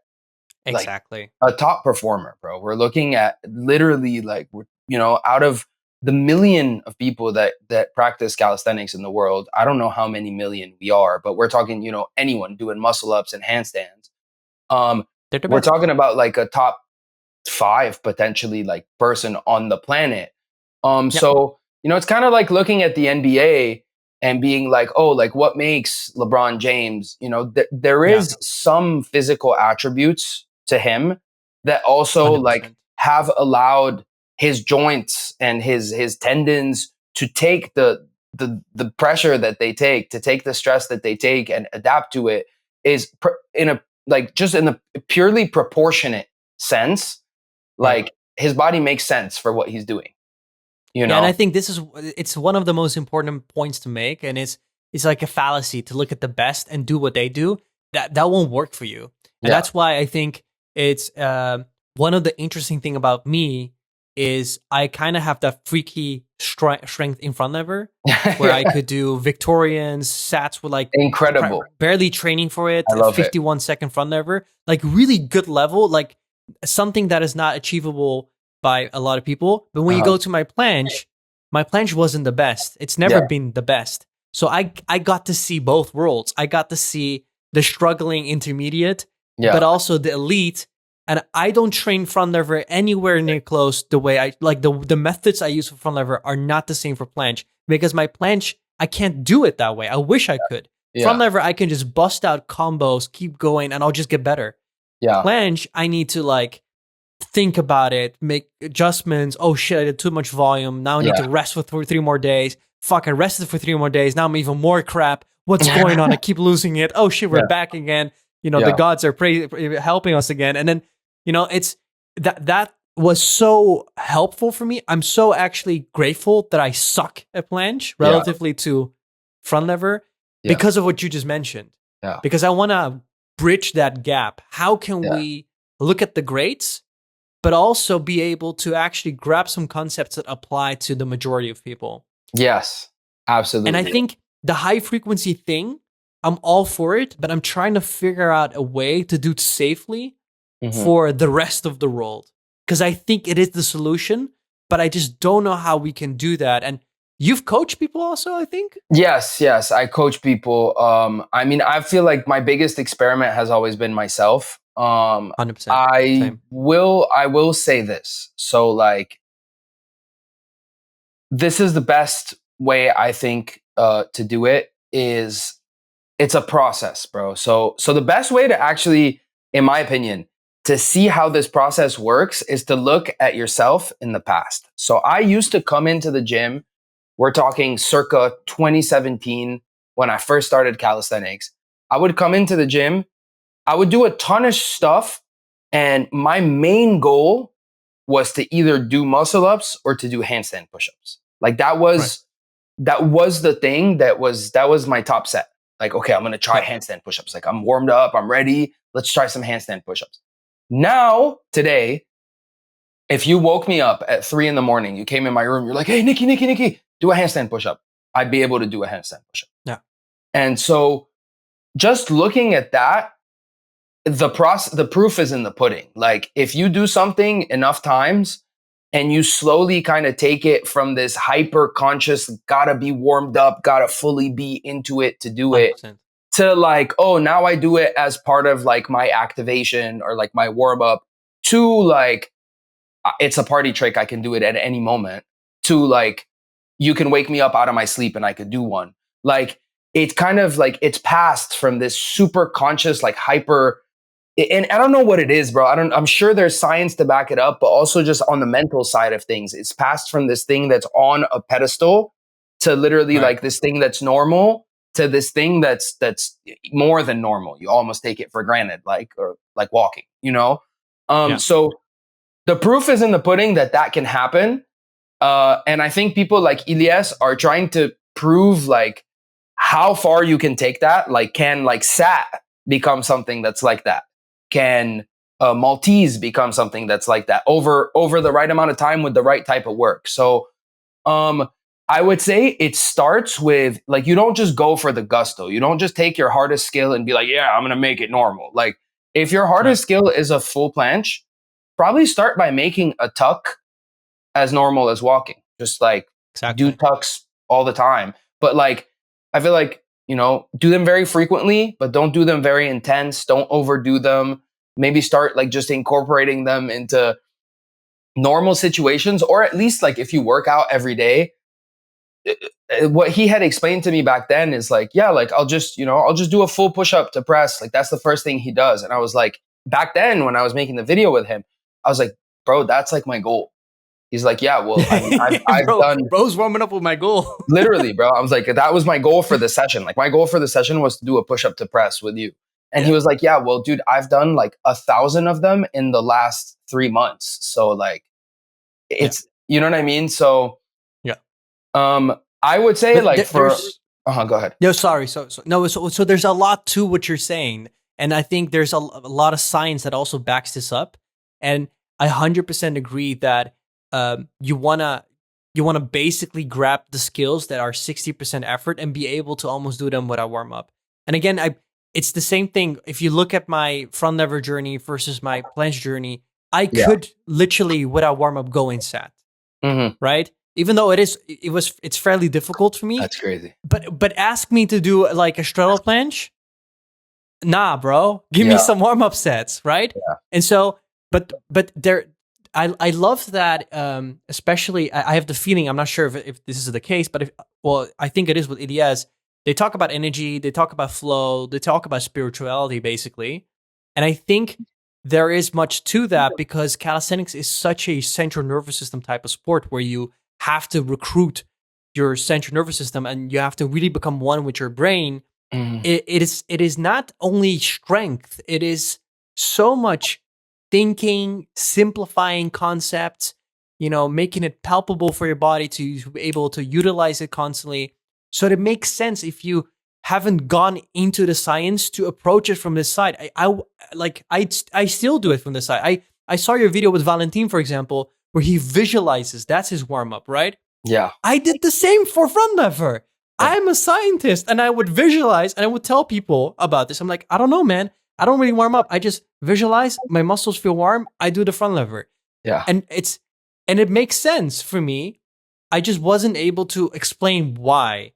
exactly a top performer, bro. We're looking at literally like, out of the million of people that practice calisthenics in the world, I don't know how many million we are, but we're talking, anyone doing muscle ups and handstands. We're talking about like a top 5 potentially like person on the planet. So, it's kind of like looking at the NBA and being like, oh, like what makes LeBron James, there is some physical attributes to him that also 100%. Like have allowed his joints and his tendons to take the pressure that they take, to take the stress that they take and adapt to it is in a purely proportionate sense. Like his body makes sense for what he's doing. Yeah, and I think it's one of the most important points to make, and it's like a fallacy to look at the best and do what they do. That won't work for you, and that's why I think it's one of the interesting thing about me is I kind of have that freaky strength in front lever where I could do Victorians, sats with like incredible, barely training for it. I love 51-second front lever, like really good level, like something that is not achievable by a lot of people. But when you go to my planche wasn't the best. It's never been the best. So I got to see both worlds. I got to see the struggling intermediate, but also the elite. And I don't train front lever anywhere near close the way I like the methods I use for front lever are not the same for planche, because my planche, I can't do it that way. I wish I could. Front lever, I can just bust out combos, keep going, and I'll just get better. Planche, I need to like think about it, make adjustments. Oh shit, I did too much volume. Now I need to rest for 3 more days. Fuck, I rested for 3 more days. Now I'm even more crap. What's going on? I keep losing it. Oh shit, we're back again. The gods are helping us again. And then, it's that was so helpful for me. I'm so actually grateful that I suck at planche relatively to front lever because of what you just mentioned. Because I want to bridge that gap. How can we look at the greats, but also be able to actually grab some concepts that apply to the majority of people? Yes, absolutely. And I think the high frequency thing, I'm all for it, but I'm trying to figure out a way to do it safely for the rest of the world. because I think it is the solution, but I just don't know how we can do that. And you've coached people also, I think? Yes, I coach people. I mean, I feel like my biggest experiment has always been myself. 100%. I Same. will say this. So like, this is the best way I think to do it. Is it's a process, bro. So the best way to actually, in my opinion, to see how this process works is to look at yourself in the past. So I used to come into the gym. We're talking circa 2017 when I first started calisthenics. I would come into the gym. I would do a ton of stuff. And my main goal was to either do muscle ups or to do handstand push-ups. Like that was the thing that was my top set. Like, okay, I'm going to try handstand push-ups. Like I'm warmed up, I'm ready. Let's try some handstand push-ups. Now, today, if you woke me up at 3 a.m, you came in my room, you're like, hey, Nicky, do a handstand push-up. I'd be able to do a handstand push-up. Yeah. And so just looking at that, the proof is in the pudding. Like if you do something enough times and you slowly kind of take it from this hyper conscious, gotta be warmed up, gotta fully be into it to do it, 100%. to like, oh, now I do it as part of like my activation or like my warm up, to like, it's a party trick, I can do it at any moment, to like, you can wake me up out of my sleep and I could do one. Like it's kind of like, it's passed from this super conscious, like hyper, and I don't know what it is, bro. I'm sure there's science to back it up, but also just on the mental side of things, it's passed from this thing that's on a pedestal to literally like this thing that's normal to this thing that's more than normal. You almost take it for granted, like, or like walking, you know? So the proof is in the pudding that can happen. And I think people like Ilyes are trying to prove like how far you can take that. Like, can like sat become something that's like that? Can Maltese become something that's like that over the right amount of time with the right type of work? So I would say it starts with like, you don't just go for the gusto. You don't just take your hardest skill and be like, yeah, I'm going to make it normal. Like if your hardest skill is a full planche, probably start by making a tuck as normal as walking. Just like do tucks all the time. But like, I feel like, you know, do them very frequently, but don't do them very intense. Don't overdo them. Maybe start like just incorporating them into normal situations, or at least like if you work out every day. What he had explained to me back then is like, yeah, like I'll just do a full push up to press. Like that's the first thing he does. And I was like, back then when I was making the video with him, I was like, bro, that's like my goal. He's like, yeah, well, I mean, I've done. Bro's warming up with my goal. Literally, bro. I was like, that was my goal for the session. Like my goal for the session was to do a push up to press with you. And he was like, yeah, well, dude, I've done like 1,000 of them in the last 3 months. So like, it's, you know what I mean? So, I would say but like for, go ahead. No, sorry. So there's a lot to what you're saying. And I think there's a lot of science that also backs this up. And I 100% agree that you wanna basically grab the skills that are 60% effort and be able to almost do them without warm up. And again, it's the same thing. If you look at my front lever journey versus my planche journey, I could literally without warm up go in sat, right? Even though it's fairly difficult for me. That's crazy. But ask me to do like a straddle planche, nah, bro. Give me some warm up sets, right? Yeah. And so, but there. I love that, especially, I have the feeling, I'm not sure if this is the case, but I think it is with Ilyes. They talk about energy, they talk about flow, they talk about spirituality, basically. And I think there is much to that because calisthenics is such a central nervous system type of sport where you have to recruit your central nervous system and you have to really become one with your brain. It is not only strength, it is so much thinking, simplifying concepts, making it palpable for your body to be able to utilize it constantly. So it makes sense if you haven't gone into the science to approach it from this side. I still do it from this side. I saw your video with Valentin, for example, where he visualizes. That's his warm up, right? Yeah. I did the same for front lever. Yeah. I'm a scientist, and I would visualize, and I would tell people about this. I'm like, I don't know, man. I don't really warm up. I just visualize, my muscles feel warm, I do the front lever. Yeah. And it makes sense for me. I just wasn't able to explain why.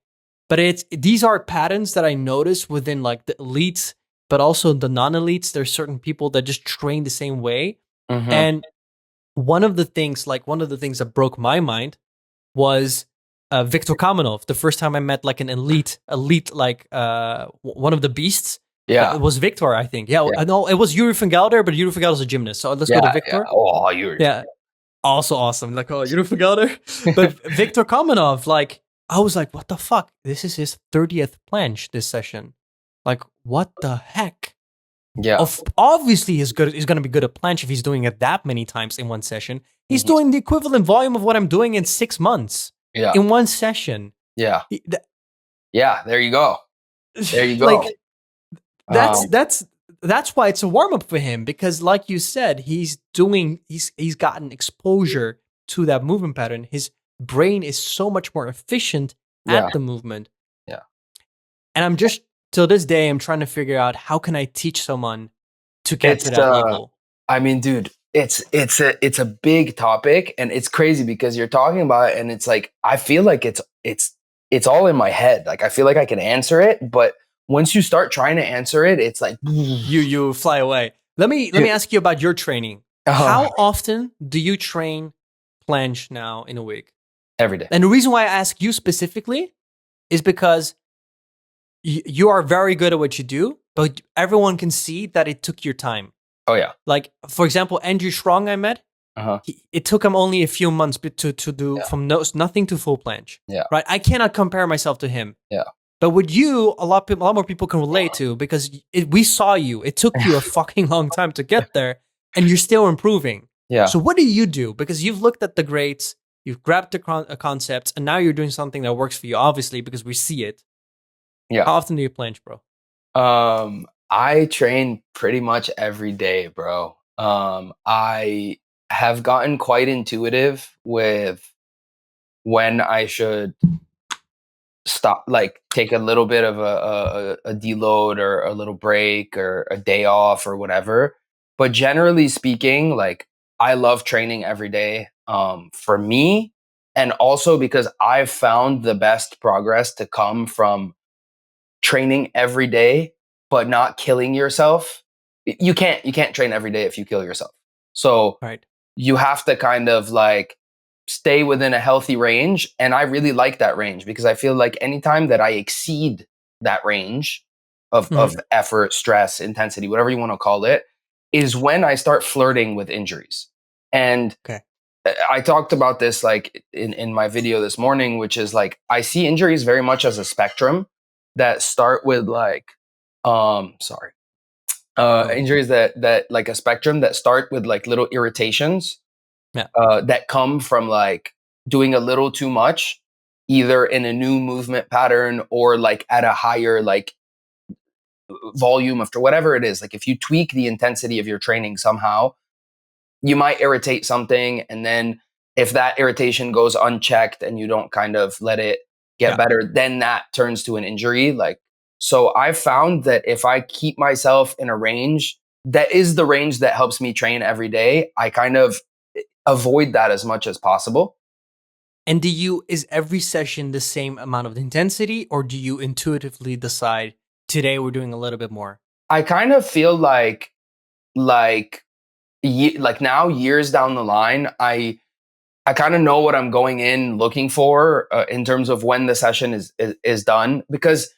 But these are patterns that I notice within like the elites, but also the non-elites. There's certain people that just train the same way. Mm-hmm. And one of the things that broke my mind was Viktor Kamenov. The first time I met like an elite, like one of the beasts. Yeah. It was Victor, I think. Yeah, Yeah. no, it was Yuri van Gelder, but Yuri van Gelder is a gymnast. So let's go to Victor. Yeah. Oh, you're. Yeah, also awesome. Like, oh, Yuri van Gelder. But Viktor Kamenov, like, I was like, what the fuck? This is his 30th planche this session. Like, what the heck? Yeah. Obviously, he's going to be good at planche if he's doing it that many times in one session. He's doing the equivalent volume of what I'm doing in 6 months. Yeah. In one session. Yeah. Yeah. There you go. There you go. Like, that's why it's a warm up for him, because like you said, he's gotten exposure to that movement pattern. His brain is so much more efficient at the movement. Yeah. And I'm just, till this day, I'm trying to figure out how can I teach someone to get to that level. I mean, dude, it's a big topic, and it's crazy because you're talking about it and it's like, I feel like it's all in my head. Like, I feel like I can answer it, but once you start trying to answer it, it's like you fly away. Let me ask you about your training. How often do you train planche now in a week? Every day. And the reason why I ask you specifically is because you are very good at what you do, but everyone can see that it took your time. Oh yeah. Like, for example, Andrew Strong I met. It took him only a few months to do from nothing to full planche. Yeah. Right. I cannot compare myself to him. Yeah. But with you, a lot more people can relate to, because we saw you. It took you a fucking long time to get there, and you're still improving. Yeah. So what do you do? Because you've looked at the greats, you've grabbed the concepts, and now you're doing something that works for you, obviously, because we see it. Yeah. How often do you planche, bro? I train pretty much every day, bro. I have gotten quite intuitive with when I should stop, like take a little bit of a deload or a little break or a day off or whatever. But generally speaking, like, I love training every day, for me, and also because I've found the best progress to come from training every day but not killing yourself. You can't train every day if you kill yourself. So you have to kind of like stay within a healthy range. And I really like that range, because I feel like anytime that I exceed that range of effort, stress, intensity, whatever you want to call it, is when I start flirting with injuries. And I talked about this like in my video this morning, which is like, I see injuries very much as a spectrum that start with like, injuries that like a spectrum that start with like little irritations that come from like doing a little too much, either in a new movement pattern or like at a higher like volume after whatever it is. Like, if you tweak the intensity of your training somehow, you might irritate something, and then if that irritation goes unchecked and you don't kind of let it get better, then that turns to an injury. Like, so I've found that if I keep myself in a range that is the range that helps me train every day, I kind of avoid that as much as possible. And is every session the same amount of intensity, or do you intuitively decide today we're doing a little bit more? I kind of feel like now, years down the line, I kind of know what I'm going in looking for in terms of when the session is done. Because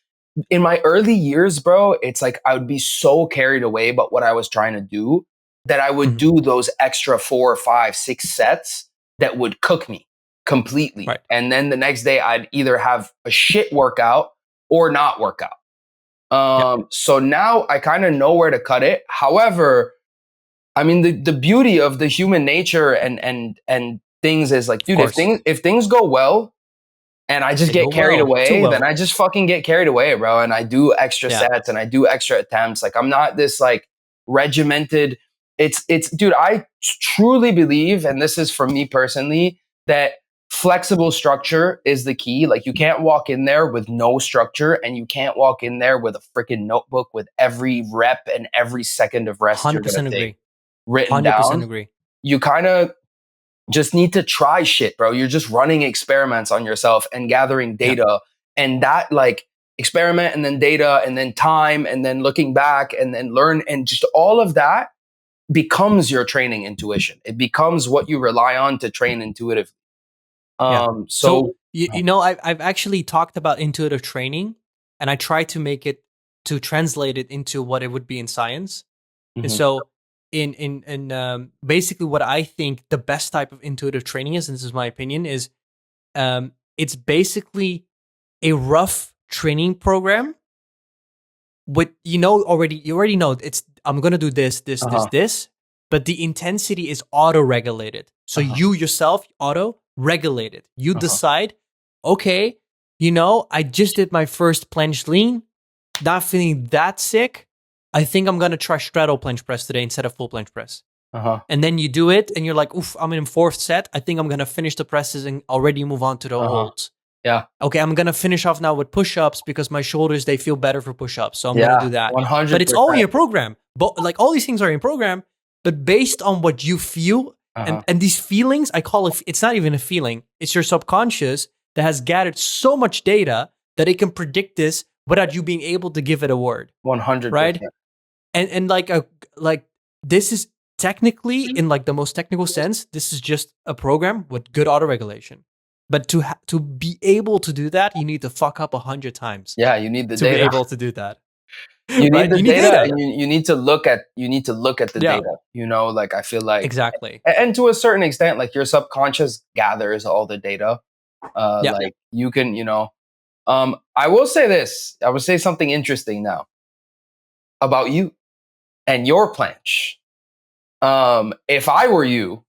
in my early years, bro, it's like I would be so carried away about what I was trying to do that I would do those extra 4 or 5, 6 sets that would cook me completely. Right. And then the next day I'd either have a shit workout or not work out. So now I kind of know where to cut it. However, I mean, the beauty of the human nature and things is like, dude, if things go well and I just get carried away, then I just fucking get carried away, bro. And I do extra sets and I do extra attempts. Like, I'm not this like regimented. It's dude, I truly believe, and this is for me personally, that flexible structure is the key. Like, you can't walk in there with no structure, and you can't walk in there with a freaking notebook with every rep and every second of rest you're going to take written 100% down. Agree. You kind of just need to try shit, bro. You're just running experiments on yourself and gathering data, and that like experiment and then data and then time and then looking back and then learn, and just all of that becomes your training intuition. It becomes what you rely on to train intuitively. So you know, I've actually talked about intuitive training, and I try to make it to translate it into what it would be in science. And so in basically what I think the best type of intuitive training is, and this is my opinion, is it's basically a rough training program with, you already know it's, I'm gonna do this, but the intensity is auto-regulated. So you yourself auto-regulate it. You decide, okay, I just did my first planche lean, not feeling that sick. I think I'm going to try straddle planche press today instead of full planche press. And then you do it and you're like, oof, I'm in 4th set. I think I'm going to finish the presses and already move on to the holds. Yeah. Okay, I'm going to finish off now with push-ups because my shoulders, they feel better for push-ups. So I'm going to do that. 100%. But it's all in your program. But like all these things are in program, but based on what you feel and these feelings, I call it, it's not even a feeling. It's your subconscious that has gathered so much data that it can predict this without you being able to give it a word. 100%. Right? And like this is technically, in like the most technical sense, this is just a program with good auto-regulation. But to be able to do that, you need to fuck up 100 times. Yeah, you need the to data. be able to do that. You need the data, and you need to look at the data. Like I feel like exactly, and to a certain extent, like your subconscious gathers all the data. Like you can, I will say this. I will say something interesting now about you and your planche. If I were you,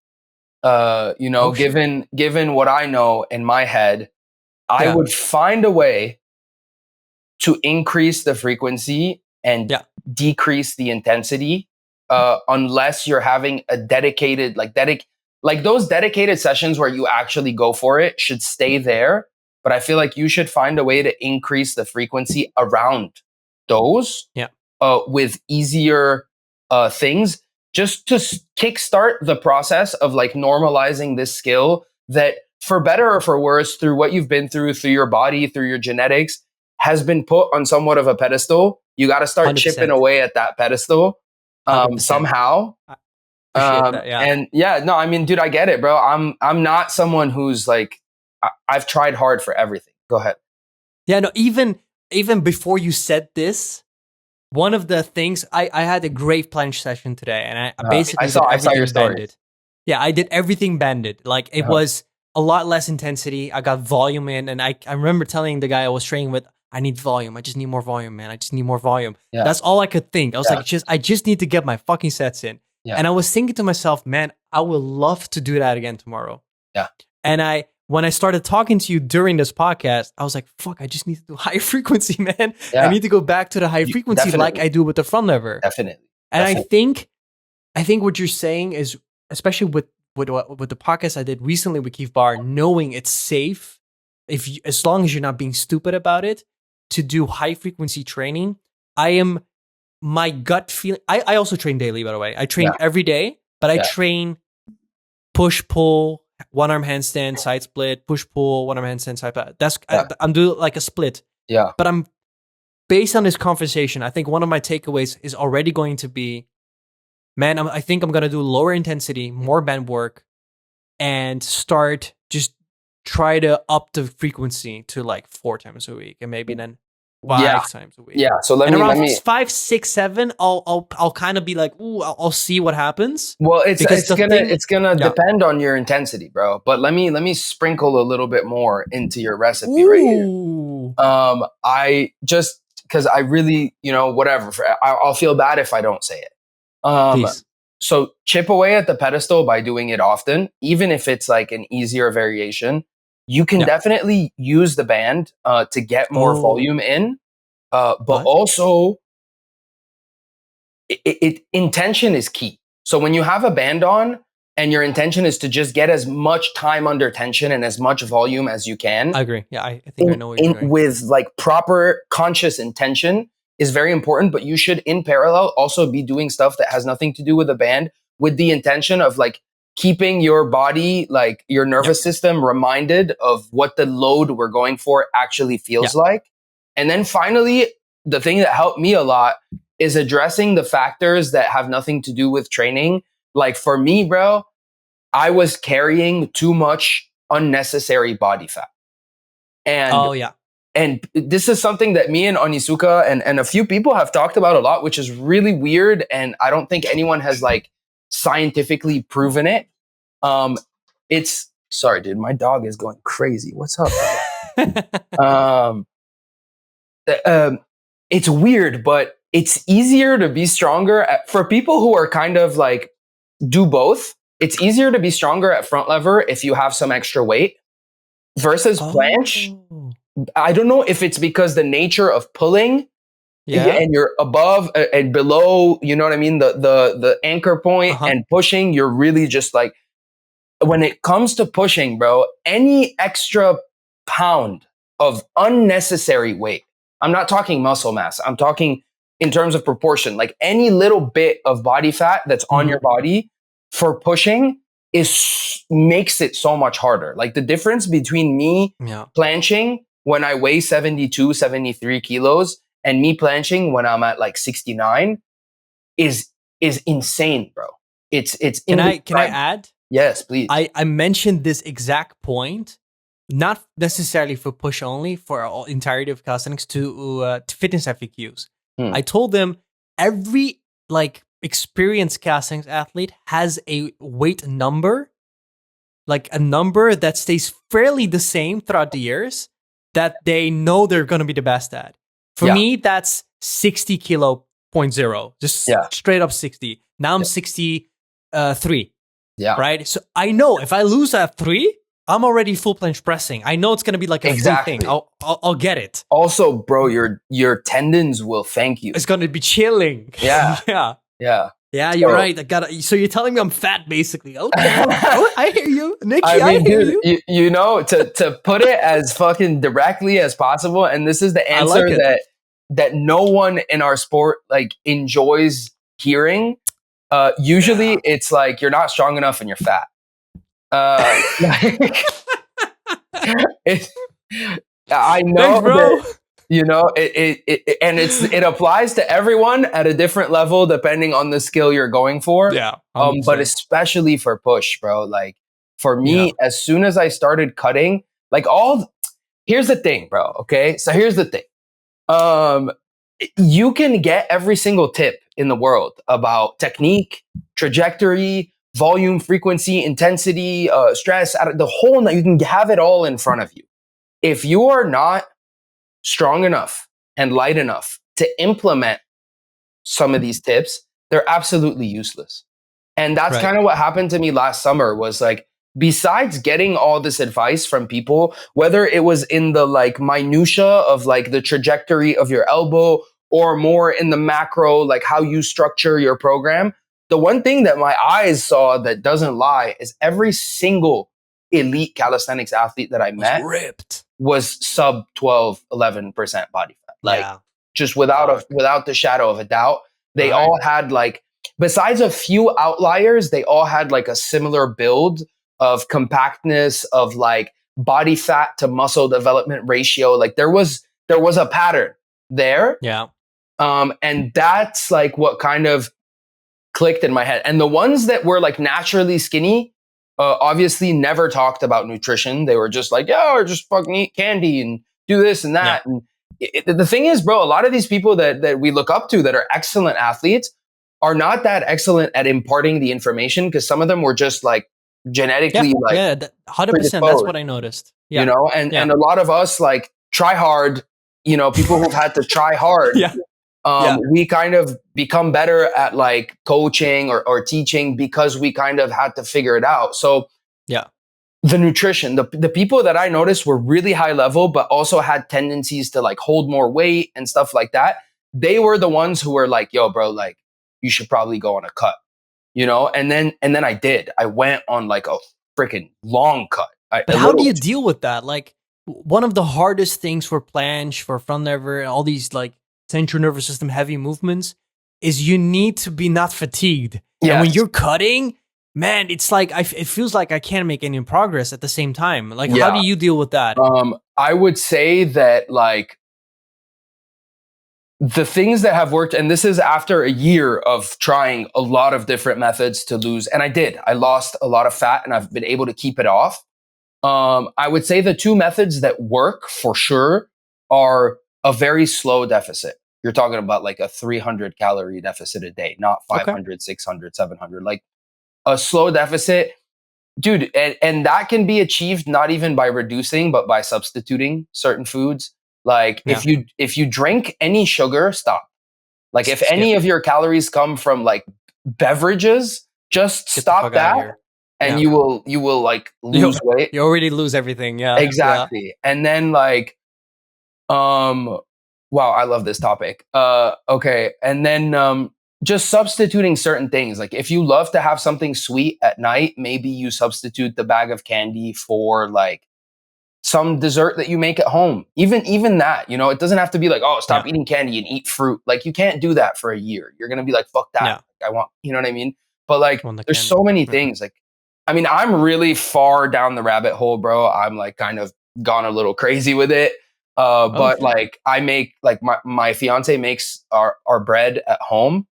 given what I know in my head, I would find a way to increase the frequency and decrease the intensity, unless you're having a dedicated, like those dedicated sessions where you actually go for it should stay there. But I feel like you should find a way to increase the frequency around those, with easier things, just to kickstart the process of like normalizing this skill that, for better or for worse, through what you've been through your body, through your genetics, has been put on somewhat of a pedestal. You got to start 100%. Chipping away at that pedestal somehow. That, And no, I mean, dude, I get it, bro. I'm not someone who's like, I've tried hard for everything. Go ahead. Yeah, no, even before you said this, one of the things, I had a great planche session today, and I basically I saw your banded. Yeah, I did everything banded. Like it was a lot less intensity. I got volume in, and I remember telling the guy I was training with, I need volume. I just need more volume, man. I just need more volume. Yeah. That's all I could think. I was like, I just need to get my fucking sets in. Yeah. And I was thinking to myself, man, I would love to do that again tomorrow. Yeah. And when I started talking to you during this podcast, I was like, fuck, I just need to do high frequency, man. Yeah. I need to go back to the high frequency like I do with the front lever. Definitely. And I think what you're saying is, especially with the podcast I did recently with Keith Barr, knowing it's safe, as long as you're not being stupid about it, to do high frequency training. My gut feeling, I also train daily, by the way. I train every day, but I train push, pull, one arm handstand, side split, push, pull, one arm handstand, side split. I'm doing like a split. Yeah. But I'm, based on this conversation, I think one of my takeaways is already going to be, man, I think I'm going to do lower intensity, more band work, and start just try to up the frequency to like 4 times a week, and maybe then 5 times a week. Yeah. So let me 5, 6, 7. I'll kind of be like, ooh, I'll see what happens. Well, it's gonna depend on your intensity, bro. But let me sprinkle a little bit more into your recipe right here. I just, because I really, whatever. I'll feel bad if I don't say it. Please. So chip away at the pedestal by doing it often, even if it's like an easier variation. You can definitely use the band to get more volume in, but also intention is key. So when you have a band on and your intention is to just get as much time under tension and as much volume as you can. I agree. Yeah, I think I know what you're doing. With like proper conscious intention is very important, but you should in parallel also be doing stuff that has nothing to do with the band, with the intention of like keeping your body, like your nervous system, reminded of what the load we're going for actually feels like. And then finally, the thing that helped me a lot is addressing the factors that have nothing to do with training. Like for me, bro, I was carrying too much unnecessary body fat. And this is something that me and Onisuka and a few people have talked about a lot, which is really weird. And I don't think anyone has like scientifically proven it. It's sorry, dude, my dog is going crazy. What's up? It's weird, but it's easier to be stronger for people who are kind of like do both. It's easier to be stronger at front lever if you have some extra weight versus planche. I don't know if it's because the nature of pulling and you're above and below, you know what I mean? The anchor point and pushing, you're really just like, when it comes to pushing, bro, any extra pound of unnecessary weight, I'm not talking muscle mass, I'm talking in terms of proportion, like any little bit of body fat that's on your body for pushing makes it so much harder. Like the difference between me planching when I weigh 72, 73 kilos and me planching when I'm at like 69 is insane, bro. It's Can I add? Yes, please. I mentioned this exact point, not necessarily for push only, for all entirety of calisthenics to fitness FAQs. I told them every like experienced calisthenics athlete has a weight number, like a number that stays fairly the same throughout the years that they know they're going to be the best at. For me, that's 60 kilo 0.0, just straight up 60. Now I'm 63. Yeah. Right. So I know if I lose at 3, I'm already full planche pressing. I know it's going to be like a free thing. I'll get it. Also, bro, your tendons will thank you. It's going to be chilling. Yeah. Yeah, you're right. So you're telling me I'm fat, basically. Okay, I hear you, Nicky. I hear you. You know, to put it as fucking directly as possible, and this is the answer that no one in our sport like enjoys hearing. Usually, it's like you're not strong enough and you're fat. I know, thanks, bro. that, you know, it applies to everyone at a different level depending on the skill you're going for. Yeah. But especially for push, bro. Like for me, as soon as I started cutting, like here's the thing, bro. Okay, so here's the thing. You can get every single tip in the world about technique, trajectory, volume, frequency, intensity, stress, the whole night. You can have it all in front of you. If you are not strong enough and light enough to implement some of these tips, they're absolutely useless. And that's kind of what happened to me last summer was like, besides getting all this advice from people, whether it was in the like minutia of like the trajectory of your elbow or more in the macro, like how you structure your program, the one thing that my eyes saw that doesn't lie is every single elite calisthenics athlete that I met was sub 12, 11% body fat. Like just without the shadow of a doubt. They all had like, besides a few outliers, they all had like a similar build of compactness, of like body fat to muscle development ratio. Like there was a pattern there. Yeah. And that's like what kind of clicked in my head. And the ones that were like naturally skinny, obviously never talked about nutrition. They were just like, or just fucking eat candy and do this and that. And the thing is, bro, a lot of these people that we look up to that are excellent athletes are not that excellent at imparting the information, because some of them were just like genetically 100%. That's what I noticed. You know, and a lot of us like try hard, you know, people who've had to try hard. We kind of become better at like coaching or teaching because we kind of had to figure it out. So the nutrition, the people that I noticed were really high level, but also had tendencies to like hold more weight and stuff like that. They were the ones who were like, yo, bro, like you should probably go on a cut, you know? And then I did. I went on like a freaking long cut. But how do you deal with that? Like one of the hardest things for planche, for front lever, and all these like central nervous system heavy movements is you need to be not fatigued. And when you're cutting, Man, it's like it feels like I can't make any progress at the same time. Like, how Yeah. do you deal with that? I would say that like the things that have worked, and this is after a year of trying a lot of different methods to lose, and I lost a lot of fat and I've been able to keep it off. I would say the two methods that work for sure are a very slow deficit. You're talking about like a 300 calorie deficit a day, not Okay. 500, 600, 700. Like a slow deficit, dude. And that can be achieved not even by reducing, but by substituting certain foods. Like Yeah. if you drink any sugar, stop. Like if Skip. any of your calories come from like beverages, just Get the stop fuck out of that here. and Yeah. you will like lose weight. You already lose everything. Yeah. Yeah. Exactly. And then like wow, I love this topic. Okay. And then just substituting certain things. Like if you love to have something sweet at night, maybe you substitute the bag of candy for like some dessert that you make at home. Even that, you know, it doesn't have to be like, oh, stop Yeah. eating candy and eat fruit. Like you can't do that for a year. You're gonna be like, fuck that. Yeah. Like, I want, you know what I mean? But like On the there's candy. so many Mhm. things. Like, I mean, I'm really far down the rabbit hole, bro. I'm like kind of gone a little crazy with it. Oh But shit. like I make like my fiance makes our bread at home,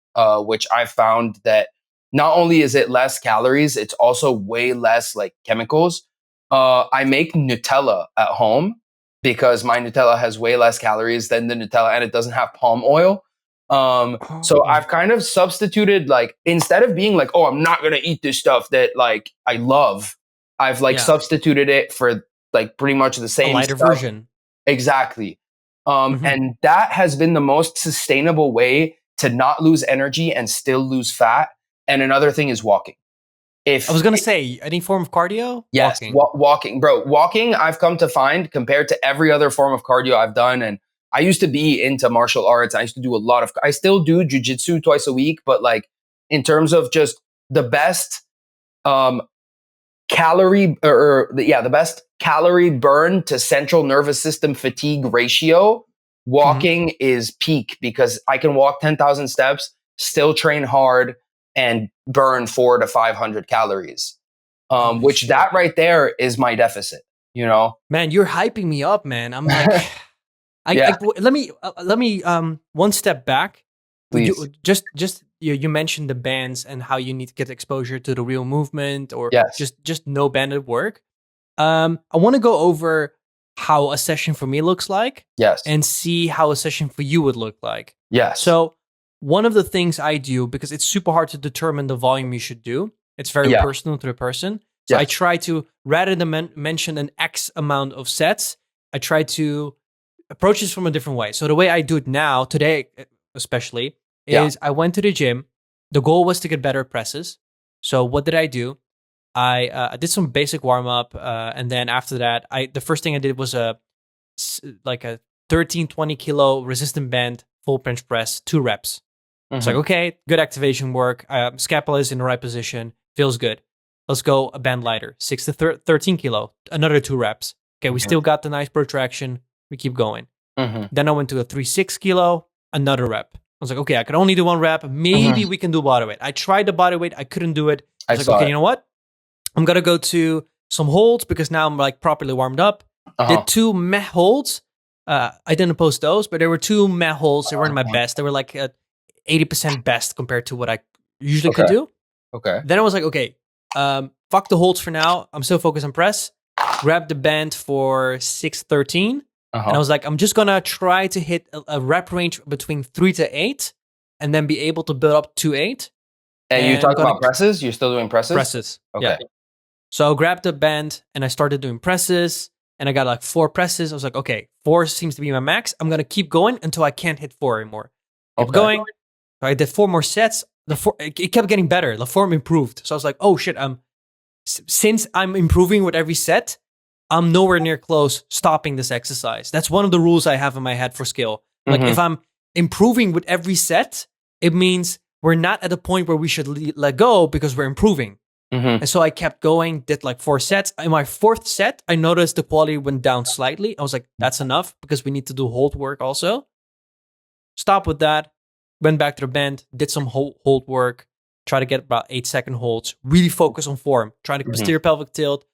which I found that not only is it less calories, it's also way less like chemicals. I make Nutella at home because my Nutella has way less calories than the Nutella and it doesn't have palm oil. So Oh. I've kind of substituted like instead of being like, oh, I'm not gonna eat this stuff that like I love, I've like Yeah. substituted it for like pretty much the A same lighter stuff. version. Exactly. Mhm. And that has been the most sustainable way to not lose energy and still lose fat. And another thing is walking. I If was gonna say any form of cardio, Yes, walking. walking, bro. Walking, I've come to find compared to every other form of cardio I've done, and I used to be into martial arts. I used to do a lot of. I still do jujitsu twice a week, but like in terms of just the best um, the best calorie burn to central nervous system fatigue ratio. Mhm. Walking is peak because I can walk 10,000 steps, still train hard, and burn 400 to 500 calories. Holy Which shit. that right there is my deficit, you know? Man, you're hyping me up, man. I'm like, Yeah, let me one step back. please. Just you mentioned the bands and how you need to get exposure to the real movement or Yes, just no banded work. I want to go over how a session for me looks like yes, and see how a session for you would look like. yes. So one of the things I do, because it's super hard to determine the volume you should do, it's very Yeah, personal to the person. So I yes. try to, rather than mention an X amount of sets, I try to approach this from a different way. So the way I do it now, today especially, Yeah. is I went to the gym. The goal was to get better at presses. So what did I do? I did some basic warm up, and then after that, the first thing I did was like a 13-20 kilo resistant band full bench press, 2 reps. It's like, Mhm. okay, good activation work. Scapula is in the right position, feels good. Let's go a band lighter, 6 to 13 kilo, another 2 reps. Okay, we Mhm. still got the nice protraction. We keep going. Mhm. Then I went to a 3-6 kilo, another rep. I was like, okay, I could only do 1 rep. Maybe Mhm. we can do body weight. I tried the body weight. I couldn't do it. I I was like, saw okay, it. you know what? I'm going to go to some holds because now I'm like properly warmed up. Uh-huh. Did 2 meh holds. I didn't post those, but there were 2 meh holds. They weren't my Uh-huh. best. They were like 80% best compared to what I usually could Okay. do. Okay. Then I was like, okay, fuck the holds for now. I'm still focused on press. Grab the band for 613. And I Uh-huh. was like, I'm just going to try to hit a rep range between 3 to 8 and then be able to build up to 8. And you And I'm talk going about to presses? You're still doing presses? presses. Yeah. Okay. So I grabbed the band and I started doing presses and I got like 4 presses. I was like, okay, 4 seems to be my max. I'm going to keep going until I can't hit 4 anymore. Kept Okay. going. I did 4 more sets. It kept getting better. The form improved. So I was like, oh shit, since I'm improving with every set, I'm nowhere near close stopping this exercise. That's one of the rules I have in my head for skill. Like Mhm. if I'm improving with every set, it means we're not at the point where we should let go because we're improving. Mhm. And so I kept going, did like 4 sets. In my 4th set, I noticed the quality went down slightly. I was like, that's enough because we need to do hold work also. Stop with that. Went back to the band, did some hold work. try to get about 8-second holds, really focus on form, try to posterior pelvic tilt,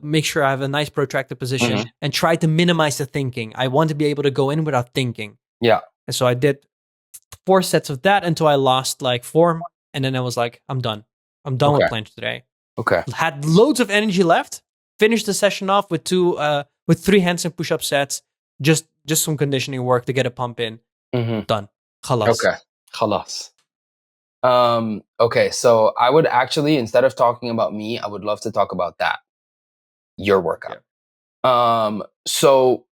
make sure I have a nice protracted position, and try to minimize the thinking. I want to be able to go in without thinking. Yeah. And so I did 4 sets of that until I lost like form. And then I was like, I'm done. I'm done with planche today. Okay. Had loads of energy left. Finished the session off with 3 handstand push-up sets. Just some conditioning work to get a pump in. Done. Khalas. Okay. Khalas. Okay, so I would actually, instead of talking about me, I would love to talk about that. Your workout. Yeah. So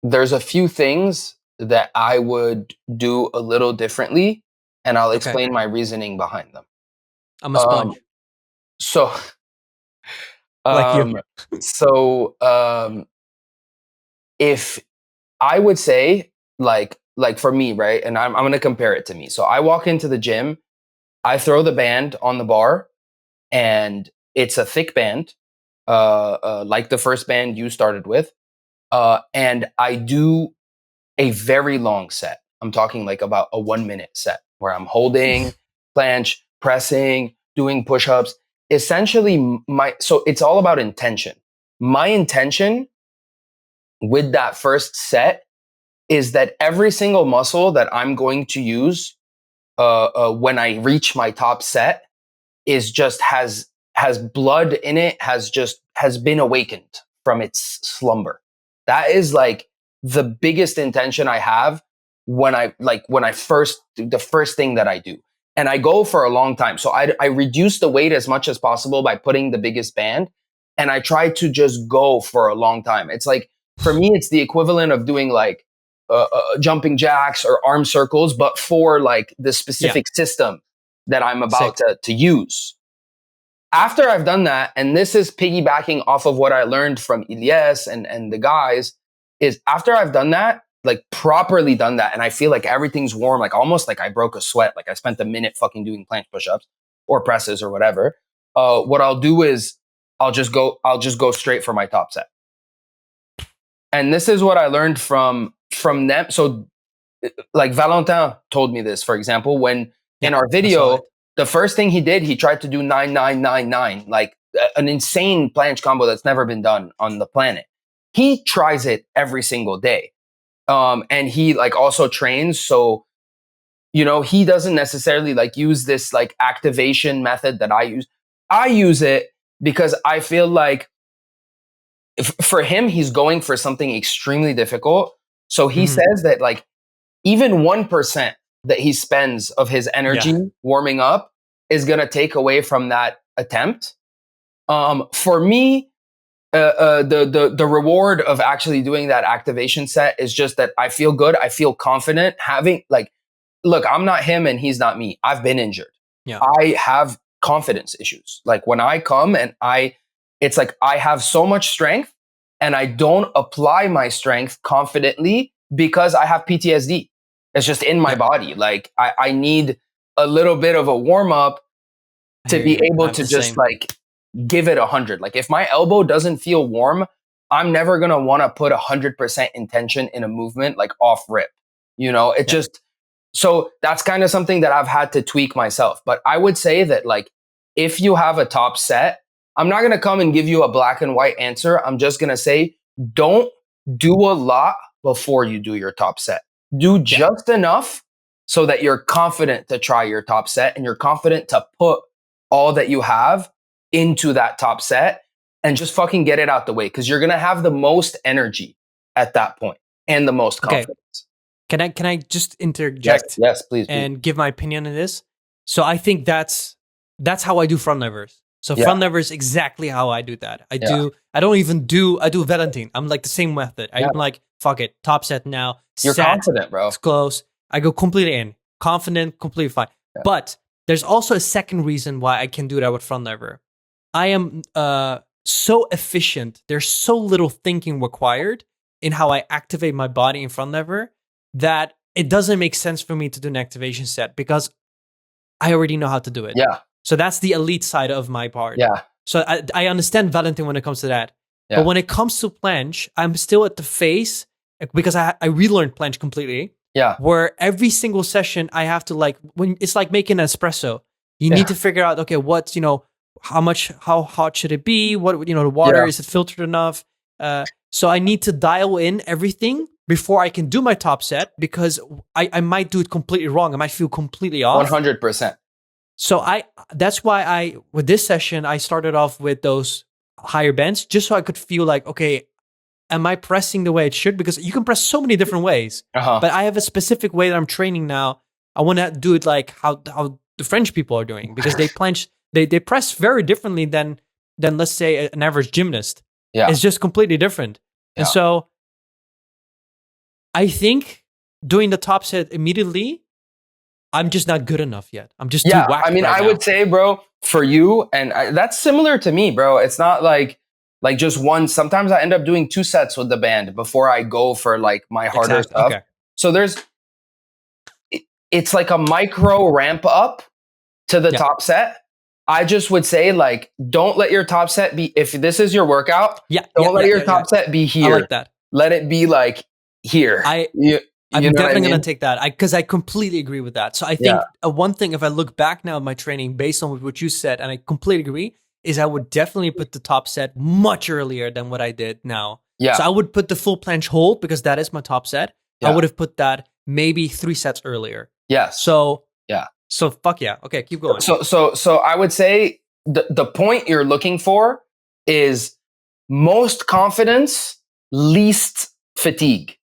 there's a few things that I would do a little differently, and I'll explain my reasoning behind them. I'm a sponge. So like you. If I would say like for me, right? And I'm going to compare it to me. So I walk into the gym, I throw the band on the bar, and it's a thick band, like the first band you started with. And I do a very long set. I'm talking like about a 1-minute set where I'm holding planche, pressing, doing push-ups. Essentially, so it's all about intention. My intention with that first set is that every single muscle that I'm going to use when I reach my top set is just has blood in it, has been awakened from its slumber. That is like the biggest intention I have when the first thing that I do. And I go for a long time. So I reduce the weight as much as possible by putting the biggest band, and I try to just go for a long time. It's like, for me, it's the equivalent of doing like jumping jacks or arm circles, but for like the specific system that I'm about to use. After I've done that, and this is piggybacking off of what I learned from Ilyes and the guys, is after I've done that, like properly done that, and I feel like everything's warm, like almost like I broke a sweat, like I spent a minute fucking doing planche push-ups or presses or whatever. What I'll do is I'll just go straight for my top set. And this is what I learned from them. So like Valentin told me this, for example, when in our video, the first thing he did, he tried to do 9-9-9-9, like an insane planche combo that's never been done on the planet. He tries it every single day. And he like also trains. So, he doesn't necessarily like use this like activation method that I use. I use it because I feel like for him, he's going for something extremely difficult. So he says that like even 1% that he spends of his energy warming up is going to take away from that attempt. For me, the reward of actually doing that activation set is just that I feel good. I feel confident having like, look, I'm not him and he's not me. I've been injured. Yeah. I have confidence issues. Like when I come and it's like I have so much strength and I don't apply my strength confidently because I have PTSD. It's just in my body. Like I need a little bit of a warm up to be able to just like give it 100. Like if my elbow doesn't feel warm, I'm never going to want to put 100% intention in a movement like off rip. It just, so that's kind of something that I've had to tweak myself. But I would say that like, if you have a top set, I'm not going to come and give you a black and white answer. I'm just going to say, don't do a lot before you do your top set. Do just enough so that you're confident to try your top set and you're confident to put all that you have into that top set and just fucking get it out the way, because you're going to have the most energy at that point and the most confidence. Can I just interject? Yes, please. And give my opinion on this. So I think that's how I do front levers. So front levers exactly how I do that. I do Valentine. I'm like the same method. I'm like, fuck it, top set now. You're confident, bro. It's close. I go completely in. Confident, completely fine. Yeah. But there's also a second reason why I can do that with front lever. I am so efficient. There's so little thinking required in how I activate my body in front lever that it doesn't make sense for me to do an activation set because I already know how to do it. Yeah. So that's the elite side of my part. Yeah. So I understand Valentin when it comes to that. Yeah. But when it comes to planche, I'm still at the phase because I relearned planche completely. Yeah. where every single session I have to like, when it's like making an espresso, you Yeah. need to figure out, okay, what's, how hot should it be? What, the water, Yeah. is it filtered enough? So I need to dial in everything before I can do my top set, because I might do it completely wrong. I might feel completely off. 100%. So that's why with this session, I started off with those higher bends, just so I could feel like, okay, am I pressing the way it should? Because you can press so many different ways, but I have a specific way that I'm training now. I want to do it like how the French people are doing, because they planche, they press very differently than let's say an average gymnast. Yeah. It's just completely different. Yeah. And so I think doing the top set immediately, I'm just not good enough yet. I'm just too whacked. I mean, right I now. would say, bro, for you, and that's similar to me, bro. It's not like just one. Sometimes I end up doing 2 sets with the band before I go for like my harder stuff. Okay. So it's like a micro ramp up to the top set. I just would say, like, don't let your top set be, if this is your workout, don't let your top set be here. I like that. Let it be like here. I'm definitely going to take that, because I completely agree with that. So I think one thing, if I look back now at my training based on what you said, and I completely agree, is I would definitely put the top set much earlier than what I did now. Yeah. So I would put the full planche hold, because that is my top set. Yeah. I would have put that maybe 3 sets earlier. Yes. So yeah. So fuck yeah. Okay, keep going. So I would say the point you're looking for is most confidence, least fatigue.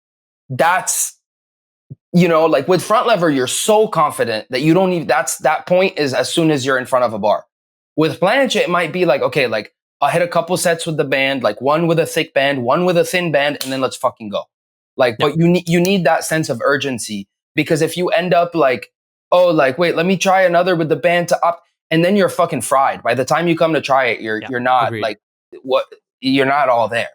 That's, like with front lever, you're so confident that you don't need, that point is as soon as you're in front of a bar. With planche, it might be like, okay, like I'll hit a couple sets with the band, like one with a thick band, one with a thin band, and then let's fucking go. Like, but you need that sense of urgency, because if you end up like, oh, like, wait, let me try another with the band to up, and then you're fucking fried. By the time you come to try it, you're not agreed. like you're not all there.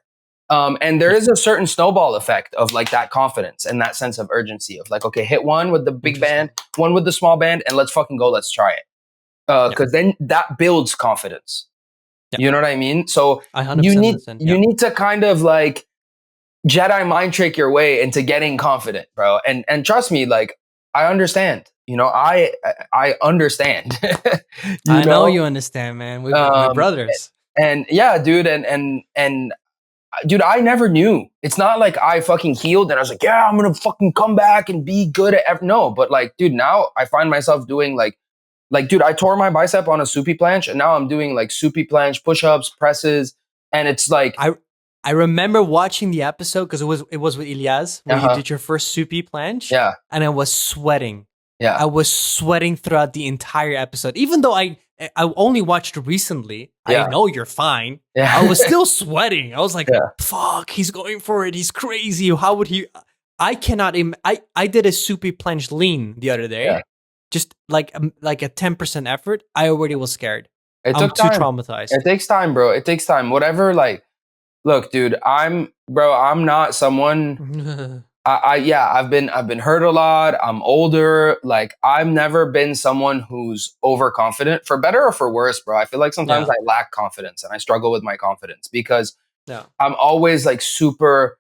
And there is a certain snowball effect of like that confidence and that sense of urgency of like, okay, hit one with the big band, one with the small band, and let's fucking go. Let's try it. Because then that builds confidence. You know what I mean? So you need to kind of like Jedi mind trick your way into getting confident, bro. And trust me, like, I understand. I understand. I know you understand, man. We're brothers. And yeah, dude, and dude, I never knew. It's not like I fucking healed and I was like, yeah, I'm gonna fucking come back and be good at no. But like, dude, now I find myself doing like, dude, I tore my bicep on a soupy planche, and now I'm doing like soupy planche push-ups, presses, and it's like I remember watching the episode, because it was with Ilyas where you did your first soupy planche. Yeah. And I was sweating. Yeah. I was sweating throughout the entire episode. Even though I only watched recently. I know you're fine. Yeah. I was still sweating. I was like, fuck, he's going for it. He's crazy. How would he? I cannot. I did a soupy planche lean the other day. Yeah. Just like a 10% effort. I already was scared. I'm too traumatized. It takes time, bro. It takes time. Whatever, like, look, dude, I'm not someone. I've been hurt a lot. I'm older. Like, I've never been someone who's overconfident, for better or for worse, bro. I feel like sometimes I lack confidence and I struggle with my confidence because I'm always like super.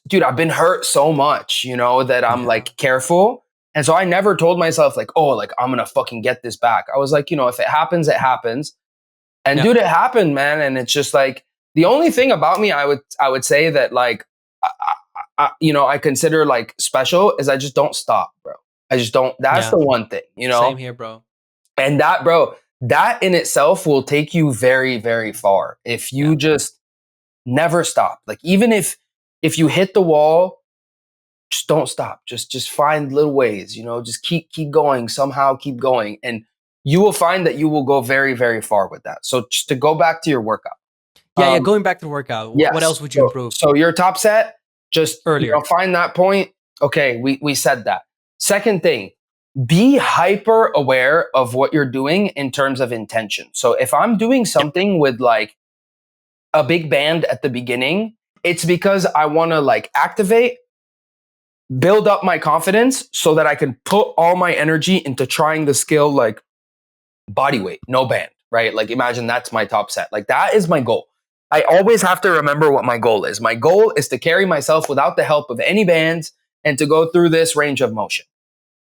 Dude, I've been hurt so much, that I'm like careful. And so I never told myself like, oh, like I'm gonna fucking get this back. I was like, if it happens, it happens. And dude, it happened, man. And it's just like the only thing about me, I would say that like. I consider like special is I just don't stop, bro. I just don't. That's the one thing, Same here, bro. And that, bro, that in itself will take you very, very far if you just never stop. Like, even if you hit the wall, just don't stop. Just find little ways, just keep going, somehow keep going. And you will find that you will go very, very far with that. So just to go back to your workout. Going back to the workout. What else would you improve? So your top set, just earlier. Find that point. Okay, we said that. Second thing, be hyper aware of what you're doing in terms of intention. So if I'm doing something with like a big band at the beginning, it's because I want to like activate, build up my confidence so that I can put all my energy into trying the skill like body weight, no band, right? Like, imagine that's my top set. Like, that is my goal. I always have to remember what my goal is. My goal is to carry myself without the help of any bands and to go through this range of motion.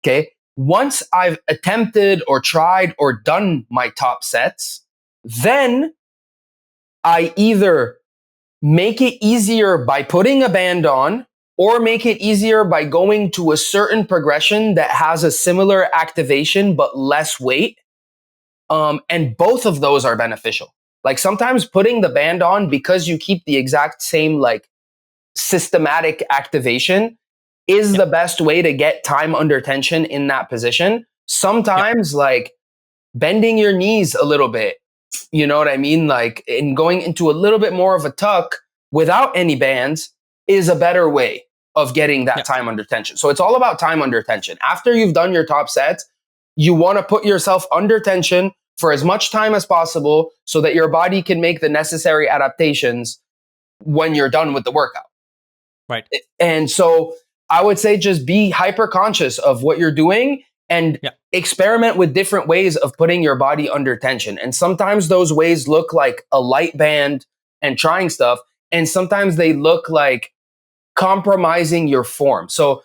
Okay. Once I've attempted or tried or done my top sets, then I either make it easier by putting a band on or make it easier by going to a certain progression that has a similar activation but less weight. And both of those are beneficial. Like sometimes putting the band on because you keep the exact same like systematic activation is the best way to get time under tension in that position. Sometimes like bending your knees a little bit, you know what I mean? Like in going into a little bit more of a tuck without any bands is a better way of getting that time under tension. So it's all about time under tension. After you've done your top sets, you want to put yourself under tension for as much time as possible so that your body can make the necessary adaptations when you're done with the workout. Right. And so I would say just be hyper conscious of what you're doing and experiment with different ways of putting your body under tension. And sometimes those ways look like a light band and trying stuff. And sometimes they look like compromising your form. So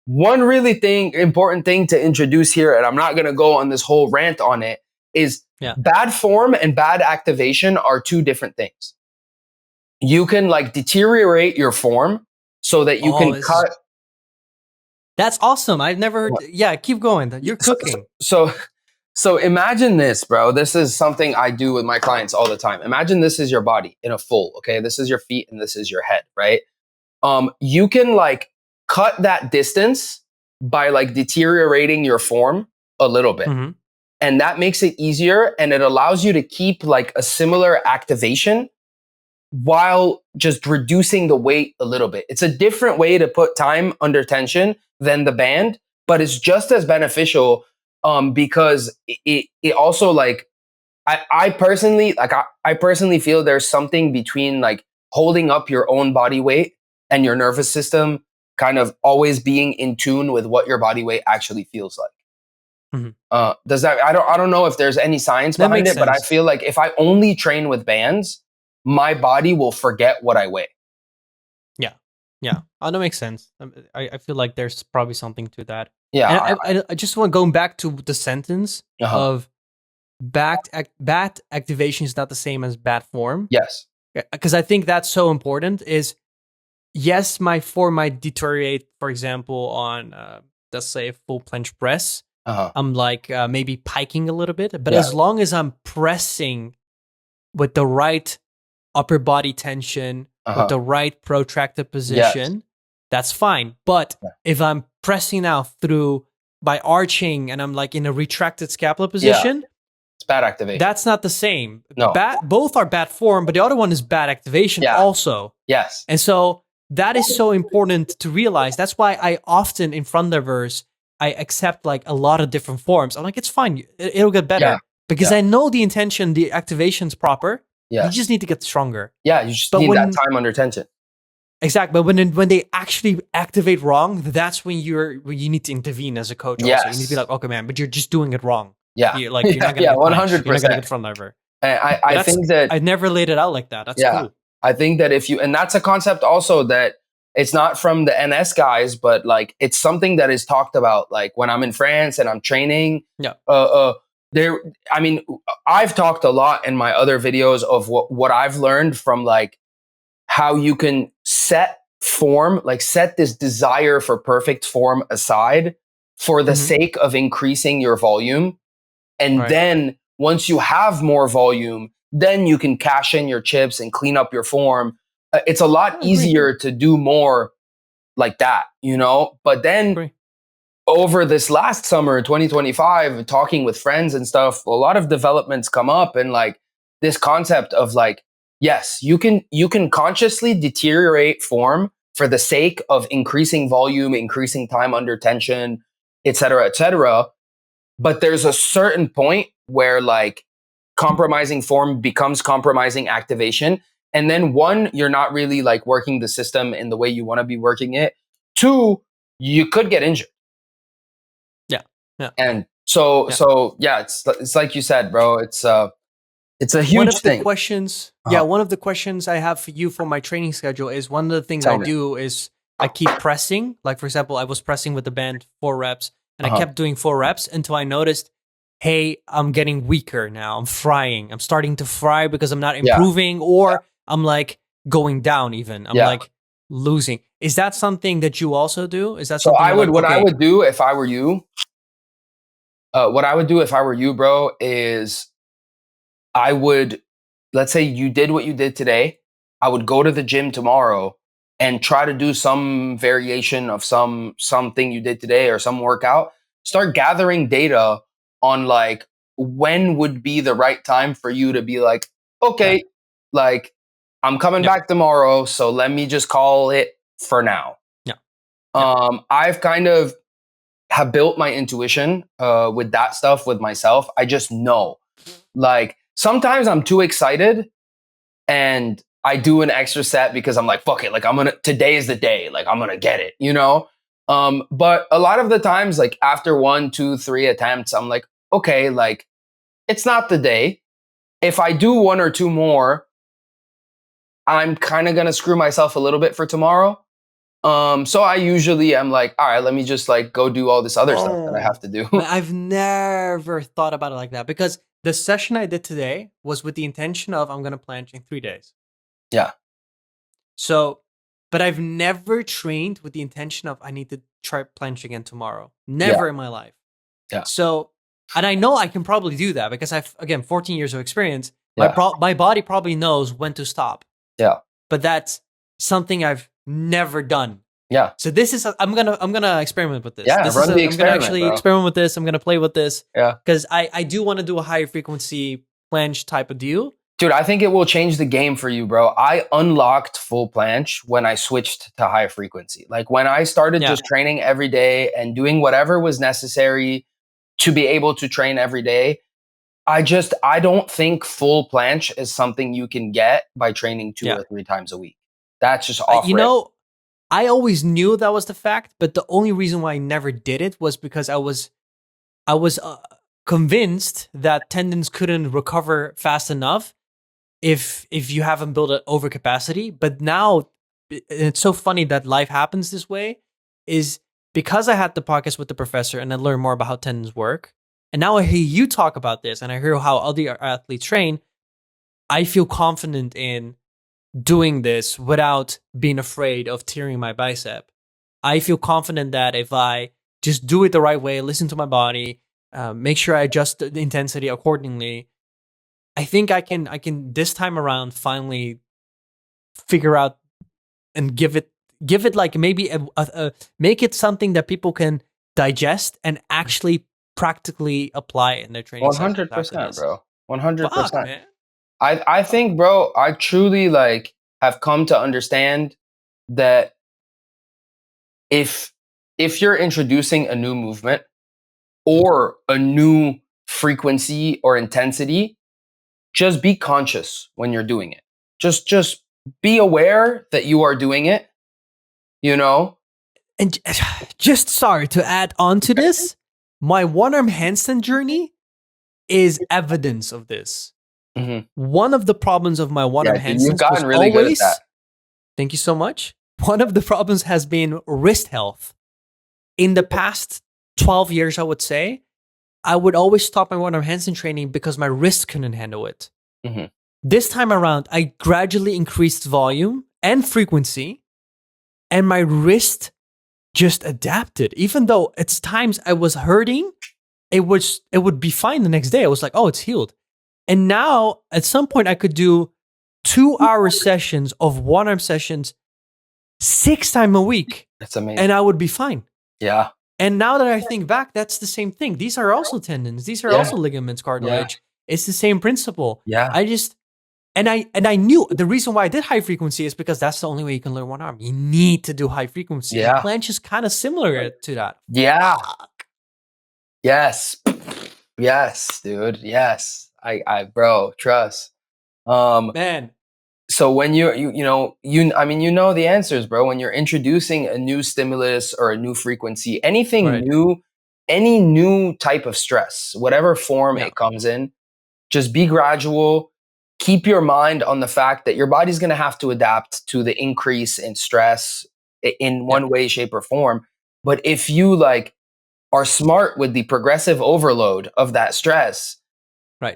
one really important thing to introduce here, and I'm not going to go on this whole rant on it, is bad form and bad activation are two different things. You can like deteriorate your form so that you can cut. That's awesome. I've never heard. Yeah, keep going. You're cooking. So imagine this, bro. This is something I do with my clients all the time. Imagine this is your body in a full, okay? This is your feet and this is your head, right? You can like cut that distance by like deteriorating your form a little bit. Mm-hmm. And that makes it easier and it allows you to keep like a similar activation while just reducing the weight a little bit. It's a different way to put time under tension than the band, but it's just as beneficial because it also like, I personally feel there's something between like holding up your own body weight and your nervous system kind of always being in tune with what your body weight actually feels like. Mm-hmm. Does that, I don't know if there's any science behind it, but I feel like if I only train with bands, my body will forget what I weigh. Yeah. Oh, that makes sense. I feel like there's probably something to that. Yeah. And I just want going back to the sentence of bad activation is not the same as bad form. Yes. Because I think that's so important is, yes, my form might deteriorate, for example, on, let's say, a full planche press. I'm like maybe piking a little bit. But as long as I'm pressing with the right upper body tension, with the right protracted position, that's fine. But if I'm pressing out through by arching and I'm like in a retracted scapula position, it's bad activation. That's not the same. No. Both are bad form, but the other one is bad activation also. Yes. And so that is so important to realize. That's why I often in front levers, I accept like a lot of different forms. I'm like, it's fine. It'll get better because I know the intention, the activation's proper. You just need to get stronger. Yeah, you just need that time under tension. Exactly. But when they actually activate wrong, that's when you need to intervene as a coach. Also. You need to be like, okay, man, but you're just doing it wrong. Yeah. You're not going to get 100%. You're not going to get front lever. I think that I never laid it out like that. That's cool. I think that and that's a concept also that it's not from the NS guys, but like it's something that is talked about. Like when I'm in France and I'm training, I've talked a lot in my other videos of what I've learned from like how you can set form, like set this desire for perfect form aside for the sake of increasing your volume. And then once you have more volume, then you can cash in your chips and clean up your form. It's a lot easier to do more like that, you know? But then over this last summer, 2025, talking with friends and stuff, a lot of developments come up and like this concept of like, yes, you can consciously deteriorate form for the sake of increasing volume, increasing time under tension, et cetera, et cetera. But there's a certain point where like compromising form becomes compromising activation. And then one, you're not really like working the system in the way you want to be working it. Two, you could get injured. Yeah. And so it's like you said, bro, it's a huge one of thing. The questions, one of the questions I have for you for my training schedule is one of the things I do is I keep pressing. Like, for example, I was pressing with the band 4 reps, and I Uh-huh. kept doing 4 reps until I noticed, hey, I'm getting weaker now. I'm frying. I'm starting to fry because I'm not Yeah. improving, or I'm like going down even. I'm Yeah. like losing. Is that something that you also do? Is that So something you're like, what I okay, would do if I were you, bro, is I would, let's say you did what you did today. I would go to the gym tomorrow and try to do some variation of something you did today or some workout. Start gathering data on like when would be the right time for you to be like, yeah, okay, like I'm coming yeah, back tomorrow, so let me just call it for now. yeah, yeah, I've kind of have built my intuition with that stuff with myself. I just know. Like sometimes I'm too excited and I do an extra set because I'm like, fuck it, like today is the day, like I'm gonna get it, you know? But a lot of the times, like after 1, 2, 3 attempts, I'm like, okay, like it's not the day. If I do 1 or 2 more, I'm kind of gonna screw myself a little bit for tomorrow. So I usually am like, all right, let me just like go do all this other stuff that I have Oh, to do. man, I've never thought about it like that, because the session I did today was with the intention of I'm going to planche in 3 days. Yeah. So, but I've never trained with the intention of I need to try planche again tomorrow. Yeah. Never in my life. Yeah. So, and I know I can probably do that because I've, again, 14 years of experience. Yeah. My body probably knows when to stop. Yeah. But that's something I've never done. Yeah. So this is I'm gonna experiment with this. Yeah, This run is the I'm gonna experiment, actually bro. experiment with this. I'm gonna play with this. Yeah. Because I do want to do a high frequency planche type of deal. Dude, I think it will change the game for you, bro. I unlocked full planche when I switched to high frequency. Like when I started just training every day and doing whatever was necessary to be able to train every day. I don't think full planche is something you can get by training 2 or 3 times a week. That's just off rip. I always knew that was the fact, but the only reason why I never did it was because I was convinced that tendons couldn't recover fast enough if you haven't built an overcapacity. But now it's so funny that life happens this way, is because I had the podcast with the professor and I learned more about how tendons work. And now I hear you talk about this and I hear how other athletes train. I feel confident in doing this without being afraid of tearing my bicep. I feel confident that if I just do it the right way, listen to my body, make sure I adjust the intensity accordingly, I think I can this time around finally figure out and give it like maybe make it something that people can digest and actually practically apply in their training sessions. 100%, bro. Fuck, 100%. man. I think, bro, I truly like have come to understand that if you're introducing a new movement or a new frequency or intensity, just be conscious when you're doing it. Just be aware that you are doing it, you know? And just sorry to add on to this, my one-arm handstand journey is evidence of this. Mm-hmm. One of the problems of my one-arm handstands you've gotten was really good at that. Thank you so much. One of the problems has been wrist health. In the past 12 years, I would say, I would always stop my one-arm handstand training because my wrist couldn't handle it. Mm-hmm. This time around, I gradually increased volume and frequency, and my wrist just adapted. Even though at times I was hurting, it would be fine the next day. I was like, oh, it's healed. And now at some point I could do 2-hour sessions of one-arm sessions 6 times a week. That's amazing. And I would be fine. Yeah. And now that I think back, that's the same thing. These are also tendons. These are also ligaments, cartilage. Yeah. It's the same principle. Yeah. And I knew the reason why I did high frequency is because that's the only way you can learn one arm. You need to do high frequency. Yeah. And planche is kind of similar to that. Yeah. Yes. Yes, dude. Yes. I bro, trust. Man. So when you know the answers, bro. When you're introducing a new stimulus or a new frequency, anything new, any new type of stress, whatever form it comes in, just be gradual. Keep your mind on the fact that your body's going to have to adapt to the increase in stress in one way, shape, or form. But if you like are smart with the progressive overload of that stress, Right.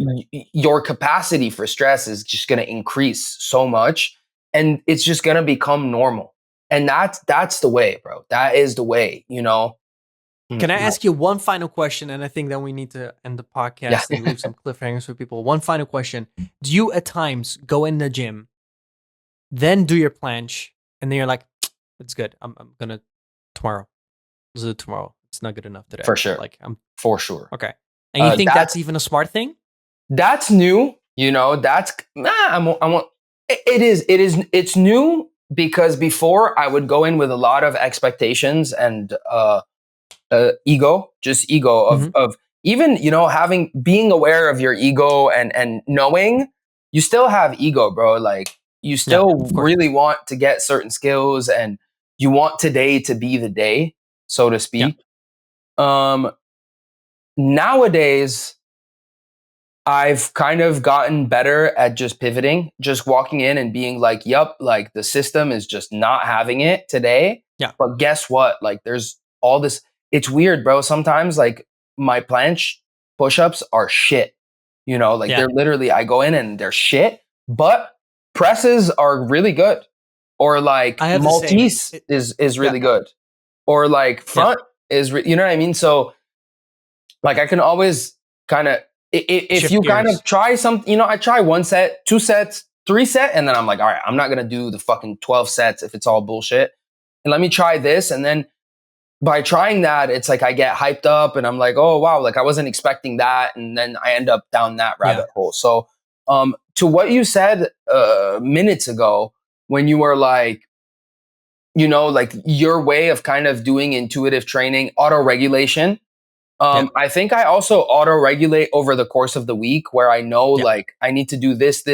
your capacity for stress is just going to increase so much, and it's just going to become normal. And that's the way, bro. That is the way, you know. Can I ask you one final question? And I think then we need to end the Yeah. podcast and leave some cliffhangers for people. One final question. Do you at times go in the gym, then do your planche, and then you're like, it's good. I'm going to tomorrow. Let's do it tomorrow. It's not good enough today. For sure. Like I'm For sure. okay. And you think that's even a smart thing? That's new, you know. That's it's new because before I would go in with a lot of expectations and ego, just ego of even, you know, being aware of your ego and knowing you still have ego, bro. Like you still really want to get certain skills and you want today to be the day, so to speak. Nowadays I've kind of gotten better at just pivoting, just walking in and being like, yup, like the system is just not having it today. Yeah. But guess what? Like there's all this. It's weird, bro. Sometimes like my planche push-ups are shit. You know, like they're literally, I go in and they're shit, but presses are really good. Or like Maltese is really good. Or like front is, you know what I mean? So like I can always kind of, if Shift you gears. kind of try something, you know, I try 1 set, 2 sets, 3 set, and then I'm like, all right, I'm not going to do the fucking 12 sets if it's all bullshit. And let me try this. And then by trying that, it's like I get hyped up and I'm like, oh, wow, like I wasn't expecting that. And then I end up down that rabbit hole. So to what you said minutes ago, when you were like, you know, like your way of kind of doing intuitive training, auto regulation. I think I also auto regulate over the course of the week where I know like I need to do this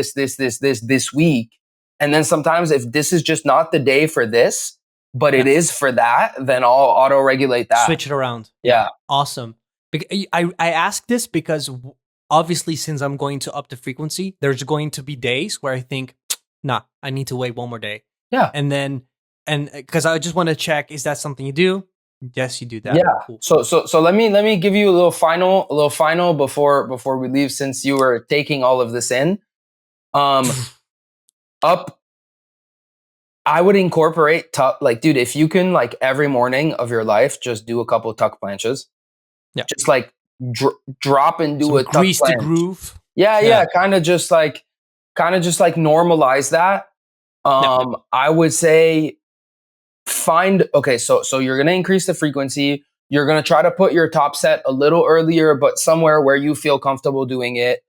week. And then sometimes if this is just not the day for this, but it is for that, then I'll auto regulate that. Switch it around. Yeah. Awesome. I ask this because obviously since I'm going to up the frequency, there's going to be days where I think, nah, I need to wait one more day. Yeah. And because I just want to check, is that something you do? Yes, you do that. Yeah. Cool. So let me give you a little final before we leave, since you were taking all of this in. Up, I would incorporate tuck. Like, dude, if you can, like every morning of your life, just do a couple of tuck planches. Yeah. Just like drop and do a tuck grease planche. The groove. Yeah. Kind of just like normalize that. I would say so you're going to increase the frequency. You're going to try to put your top set a little earlier, but somewhere where you feel comfortable doing it.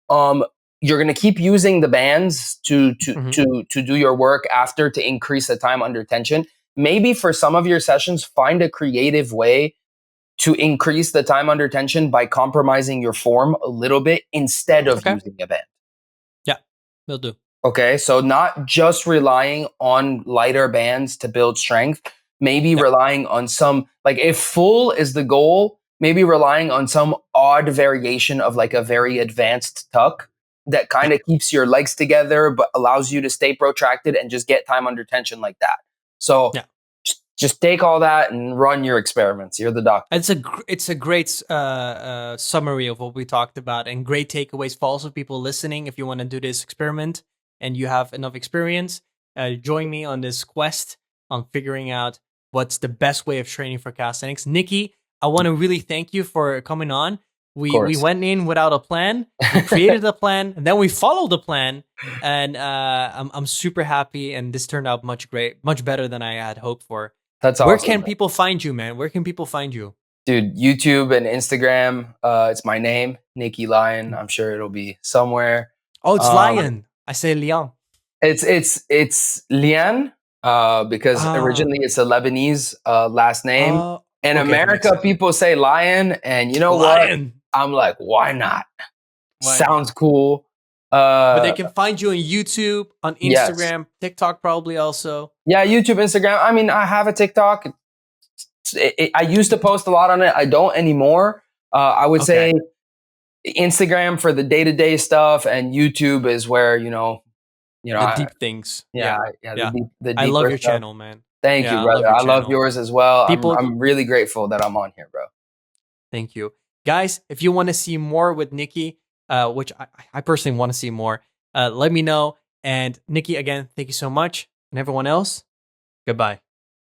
You're going to keep using the bands to do your work after to increase the time under tension. Maybe for some of your sessions, find a creative way to increase the time under tension by compromising your form a little bit instead of using a band. Yeah, will do. Okay, so not just relying on lighter bands to build strength, maybe relying on some, like if full is the goal, maybe relying on some odd variation of like a very advanced tuck that kind of keeps your legs together, but allows you to stay protracted and just get time under tension like that. So just take all that and run your experiments. You're the doctor. It's a great summary of what we talked about and great takeaways for also people listening. If you want to do this experiment and you have enough experience, join me on this quest on figuring out what's the best way of training for calisthenics. Nicky, I want to really thank you for coming on. We went in without a plan. We created a plan, and then we followed the plan. And I'm super happy. And this turned out much better than I had hoped for. That's awesome. Where can people find you, man? Where can people find you? Dude, YouTube and Instagram. It's my name, Nicky Lyan. I'm sure it'll be somewhere. Oh, it's Lyan. I say Lyan. It's Lyan because originally it's a Lebanese last name. In America, people say Lion, and you know what? I'm like, why not? Sounds cool. But they can find you on YouTube, on Instagram, TikTok probably also. Yeah, YouTube, Instagram. I mean, I have a TikTok. I used to post a lot on it. I don't anymore. I would say Instagram for the day-to-day stuff, and YouTube is where, you know, the deep things. Yeah. I love your channel, man. Thank you, Yeah, I love brother. your I love channel. yours as well. People, I'm really grateful that I'm on here, bro. thank you. Guys, if you want to see more with Nicky, which I personally want to see more, let me know. And Nicky, again, thank you so much. And everyone else, goodbye.